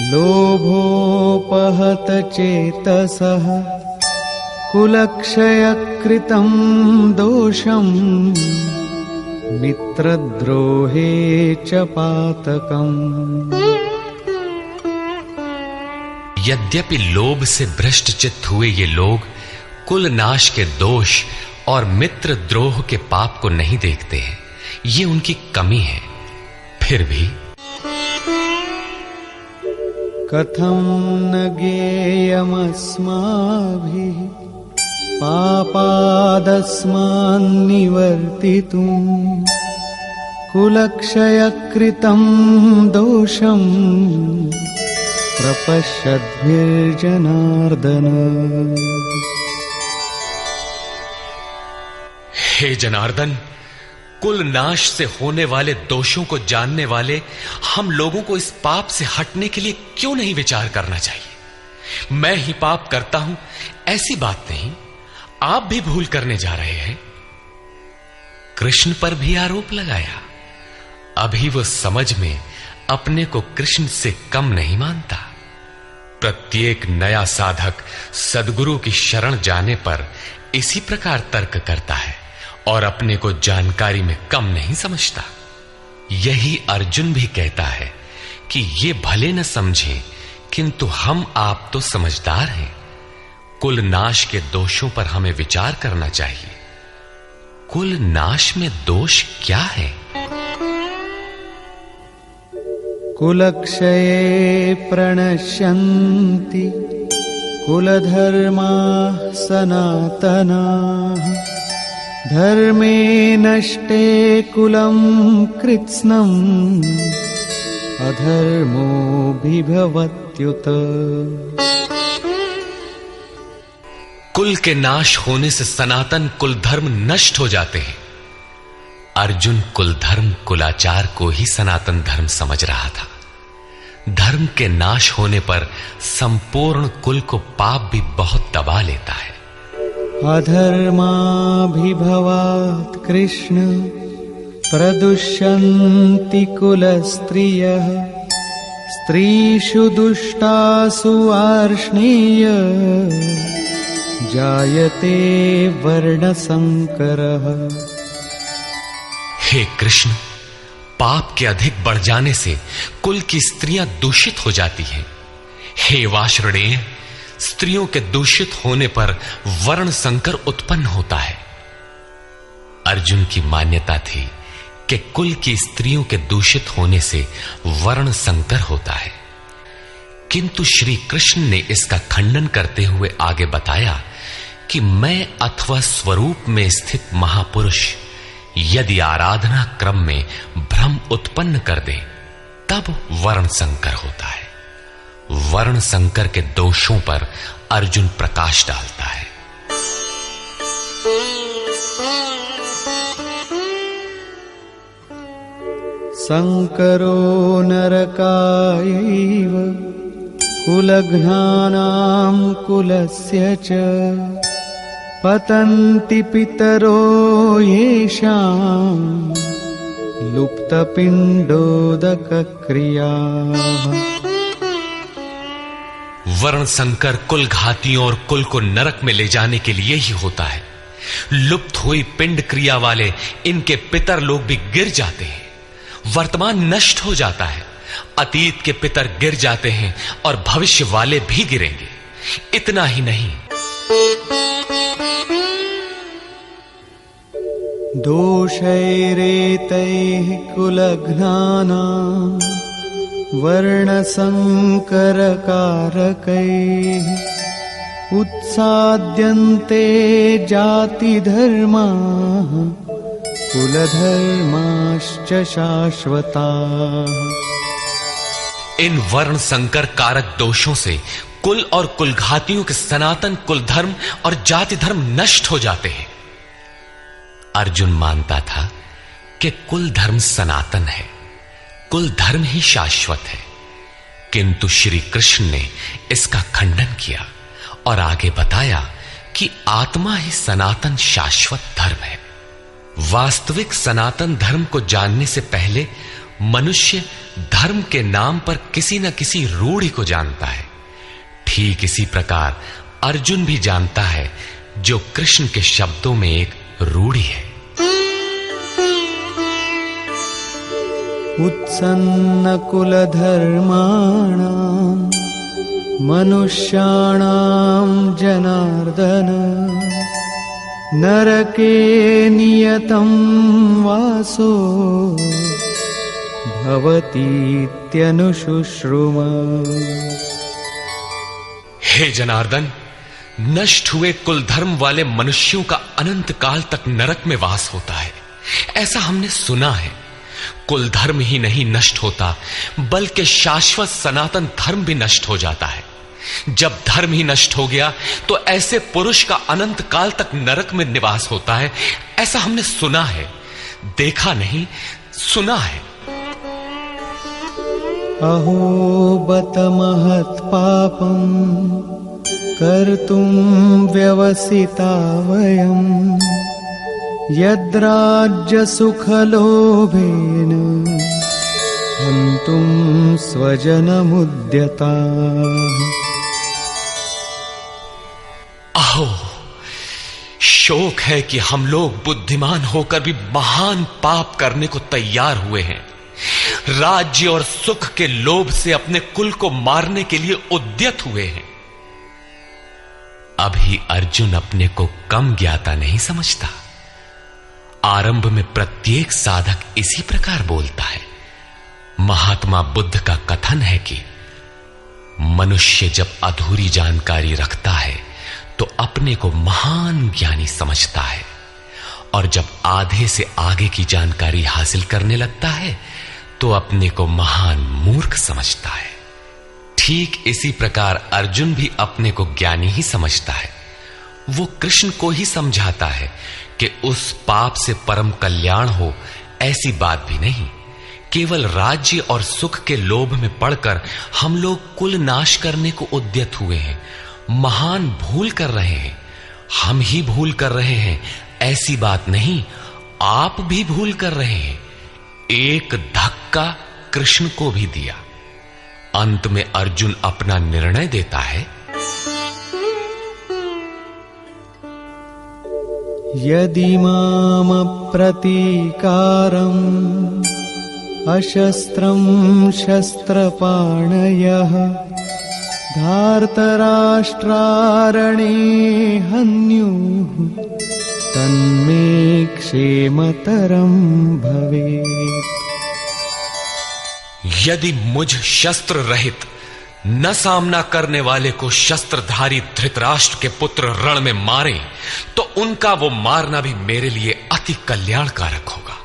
लोभोपहत चेतसः कुलक्षयकृतं दोषं मित्रद्रोहे च पातकम्। यद्यपि लोभ से भ्रष्ट चित्त हुए ये लोग कुल नाश के दोष और मित्र द्रोह के पाप को नहीं देखते हैं, ये उनकी कमी है। फिर भी कथं न ज्ञेयमस्माभिः पापादस्मान्निवर्तितुं कुलक्षयकृतं दोषं प्रपश्यद्भिर्जनार्दन। हे जनार्दन, कुल नाश से होने वाले दोषों को जानने वाले हम लोगों को इस पाप से हटने के लिए क्यों नहीं विचार करना चाहिए? मैं ही पाप करता हूं ऐसी बात नहीं, आप भी भूल करने जा रहे हैं। कृष्ण पर भी आरोप लगाया। अभी वो समझ में अपने को कृष्ण से कम नहीं मानता। प्रत्येक नया साधक सद्गुरु की शरण जाने पर इसी प्रकार तर्क करता है और अपने को जानकारी में कम नहीं समझता। यही अर्जुन भी कहता है कि ये भले न समझें, किंतु हम आप तो समझदार हैं। कुल नाश के दोषों पर हमें विचार करना चाहिए। कुल नाश में दोष क्या है? कुलक्षये प्रणश्यन्ति कुलधर्माः सनातनाः धर्मे नष्टे कुलं कृत्स्नम् अधर्मोऽभिभवत्युत। कुल के नाश होने से सनातन कुल धर्म नष्ट हो जाते हैं। अर्जुन कुल धर्म कुलाचार को ही सनातन धर्म समझ रहा था। धर्म के नाश होने पर संपूर्ण कुल को पाप भी बहुत दबा लेता है। अधर्माभिभवात् कृष्ण प्रदुष्यन्ति कुलस्त्रियः स्त्रीषु दुष्टासु वार्ष्णेय जायते वर्णसंकरः। हे कृष्ण, पाप के अधिक बढ़ जाने से कुल की स्त्रियां दूषित हो जाती हैं। हे वार्ष्णेय, स्त्रियों के दूषित होने पर वर्ण संकर उत्पन्न होता है। अर्जुन की मान्यता थी कि कुल की स्त्रियों के दूषित होने से वर्ण संकर होता है, किंतु श्री कृष्ण ने इसका खंडन करते हुए आगे बताया कि मैं अथवा स्वरूप में स्थित महापुरुष यदि आराधना क्रम में भ्रम उत्पन्न कर दे तब वर्ण संकर होता है। वर्ण संकर के दोषों पर अर्जुन प्रकाश डालता है। संकरो नरकायैव कुलघ्नानां कुलस्य च पतन्ति पितरो येषां लुप्तपिण्डोदकक्रियाः। वर्ण संकर कुल घातियों और कुल को नरक में ले जाने के लिए ही होता है। लुप्त हुई पिंड क्रिया वाले इनके पितर लोग भी गिर जाते हैं। वर्तमान नष्ट हो जाता है। अतीत के पितर गिर जाते हैं और भविष्य वाले भी गिरेंगे। इतना ही नहीं, दोषैरेतैः कुलघ्नानां वर्णसंकरकारकैः उत्साद्यन्ते जातिधर्माः कुलधर्माश्च शाश्वताः। इन वर्ण संकर कारक दोषों से कुल और कुलघातियों के सनातन कुल धर्म और जाति धर्म नष्ट हो जाते हैं। अर्जुन मानता था कि कुल धर्म सनातन है, कुल धर्म ही शाश्वत है, किंतु श्री कृष्ण ने इसका खंडन किया और आगे बताया कि आत्मा ही सनातन शाश्वत धर्म है। वास्तविक सनातन धर्म को जानने से पहले मनुष्य धर्म के नाम पर किसी न किसी रूढ़ि को जानता है। ठीक इसी प्रकार अर्जुन भी जानता है, जो कृष्ण के शब्दों में एक रूढ़ि है। उत्सन्न कुलधर्माणां मनुष्याणां जनार्दन नरके नियतं वासो भवतीत्यनुशुश्रुम। हे जनार्दन, नष्ट हुए कुल धर्म वाले मनुष्यों का अनंत काल तक नरक में वास होता है, ऐसा हमने सुना है। कुल धर्म ही नहीं नष्ट होता, बल्कि शाश्वत सनातन धर्म भी नष्ट हो जाता है। जब धर्म ही नष्ट हो गया तो ऐसे पुरुष का अनंत काल तक नरक में निवास होता है, ऐसा हमने सुना है, देखा नहीं, सुना है। अहो बत महत् पापं कर्तुं व्यवसिता वयं यद्राज्य सुखलोभेन हन्तुं स्वजनमुद्यताः। अहो, शोक है कि हम लोग बुद्धिमान होकर भी महान पाप करने को तैयार हुए हैं। राज्य और सुख के लोभ से अपने कुल को मारने के लिए उद्यत हुए हैं। अभी अर्जुन अपने को कम ज्ञाता नहीं समझता। आरंभ में प्रत्येक साधक इसी प्रकार बोलता है। महात्मा बुद्ध का कथन है कि मनुष्य जब अधूरी जानकारी रखता है तो अपने को महान ज्ञानी समझता है, और जब आधे से आगे की जानकारी हासिल करने लगता है तो अपने को महान मूर्ख समझता है। ठीक इसी प्रकार अर्जुन भी अपने को ज्ञानी ही समझता है। वो कृष्ण को ही समझाता है कि उस पाप से परम कल्याण हो, ऐसी बात भी नहीं। केवल राज्य और सुख के लोभ में पड़कर हम लोग कुल नाश करने को उद्यत हुए हैं, महान भूल कर रहे हैं। हम ही भूल कर रहे हैं, ऐसी बात नहीं, आप भी भूल कर रहे हैं। एक धक्का कृष्ण को भी दिया। अंत में अर्जुन अपना निर्णय देता है। यदि माम प्रतीकारम् अशस्त्रं शस्त्रपाणयः धार्तराष्ट्रारणे हन्युः तन्मे क्षेमतरं भवेत्। यदि मुझ शस्त्र रहित न सामना करने वाले को शस्त्रधारी धृतराष्ट्र के पुत्र रण में मारे तो उनका वो मारना भी मेरे लिए अति कल्याणकारक होगा।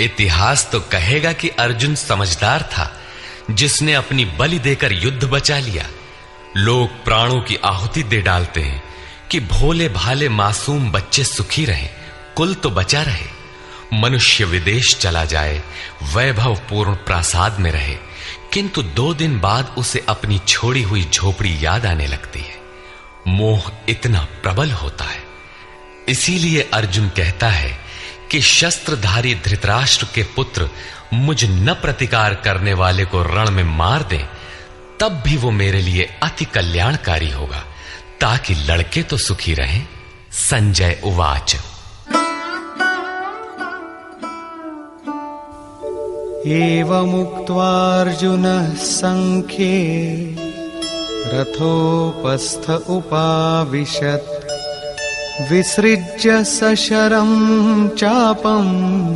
इतिहास तो कहेगा कि अर्जुन समझदार था, जिसने अपनी बलि देकर युद्ध बचा लिया। लोग प्राणों की आहुति दे डालते हैं कि भोले भाले मासूम बच्चे सुखी रहें, कुल तो बचा रहे। मनुष्य विदेश चला जाए, वैभव पूर्ण प्रासाद में रहे, किंतु 2 दिन बाद उसे अपनी छोड़ी हुई झोपड़ी याद आने लगती है। मोह इतना प्रबल होता है। इसीलिए अर्जुन कहता है कि शस्त्रधारी धृतराष्ट्र के पुत्र मुझ न प्रतिकार करने वाले को रण में मार दें, तब भी वो मेरे लिए अति कल्याणकारी होगा, ताकि लड़के तो सुखी रहें। संजय उवाच। एवमुक्त्वार्जुनः संख्ये रथोपस्थ उपाविशत् विसृज्य सशरं चापम्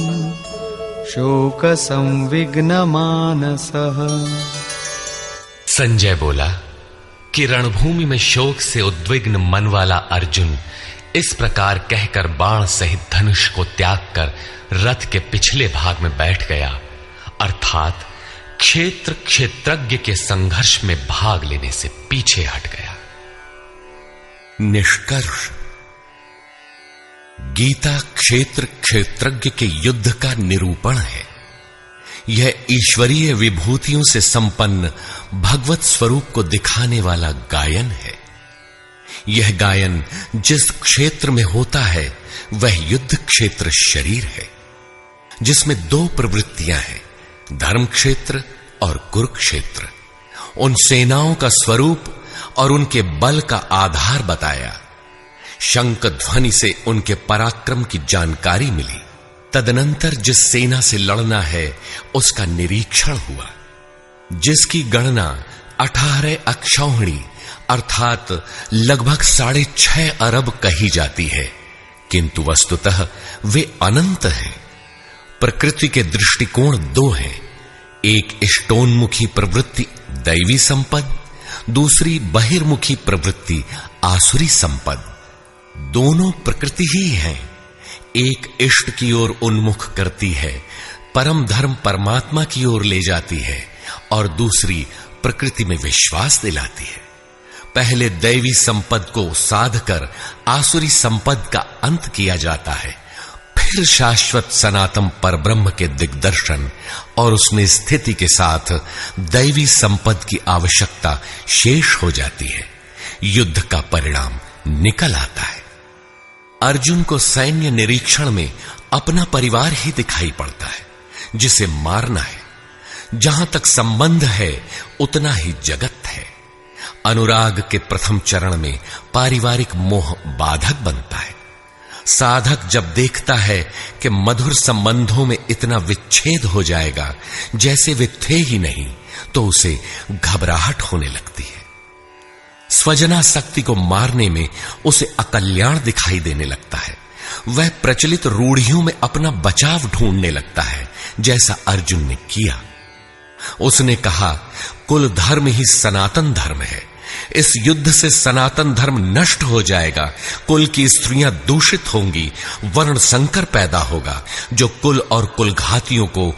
शोकसंविघ्नमानसः। संजय बोला कि रणभूमि में शोक से उद्विग्न मन वाला अर्जुन इस प्रकार कहकर बाण सहित धनुष को त्याग कर रथ के पिछले भाग में बैठ गया, अर्थात क्षेत्र क्षेत्रज्ञ के संघर्ष में भाग लेने से पीछे हट गया। निष्कर्ष, गीता क्षेत्र क्षेत्रज्ञ के युद्ध का निरूपण है। यह ईश्वरीय विभूतियों से संपन्न भगवत स्वरूप को दिखाने वाला गायन है। यह गायन जिस क्षेत्र में होता है वह युद्ध क्षेत्र शरीर है, जिसमें दो प्रवृत्तियां हैं, धर्म क्षेत्र और कुरुक्षेत्र। उन सेनाओं का स्वरूप और उनके बल का आधार बताया। शंख ध्वनि से उनके पराक्रम की जानकारी मिली। तदनंतर जिस सेना से लड़ना है उसका निरीक्षण हुआ, जिसकी गणना 18 अक्षौहिणी अर्थात लगभग 6.5 अरब कही जाती है, किंतु वस्तुतः वे अनंत हैं। प्रकृति के दृष्टिकोण दो हैं, एक इष्टोन्मुखी प्रवृत्ति दैवी संपद, दूसरी बहिर्मुखी प्रवृत्ति आसुरी संपद। दोनों प्रकृति ही हैं। एक इष्ट की ओर उन्मुख करती है, परम धर्म परमात्मा की ओर ले जाती है, और दूसरी प्रकृति में विश्वास दिलाती है। पहले दैवी संपद को साध कर आसुरी संपद का अंत किया जाता है, फिर शाश्वत सनातन परब्रह्म के दिग्दर्शन और उसमें स्थिति के साथ दैवी संपद की आवश्यकता शेष हो जाती है। युद्ध का परिणाम निकल आता है। अर्जुन को सैन्य निरीक्षण में अपना परिवार ही दिखाई पड़ता है, जिसे मारना है। जहां तक संबंध है उतना ही जगत है। अनुराग के प्रथम चरण में पारिवारिक मोह बाधक बनता है। साधक जब देखता है कि मधुर संबंधों में इतना विच्छेद हो जाएगा जैसे वे थे ही नहीं, तो उसे घबराहट होने लगती है। स्वजनासक्ति को मारने में उसे अकल्याण दिखाई देने लगता है। वह प्रचलित रूढ़ियों में अपना बचाव ढूंढने लगता है, जैसा अर्जुन ने किया। उसने कहा, कुल धर्म ही सनातन धर्म है। इस युद्ध से सनातन धर्म नष्ट हो जाएगा, कुल की स्त्रियां दूषित होंगी, वर्ण संकर पैदा होगा जो कुल और कुलघातियों को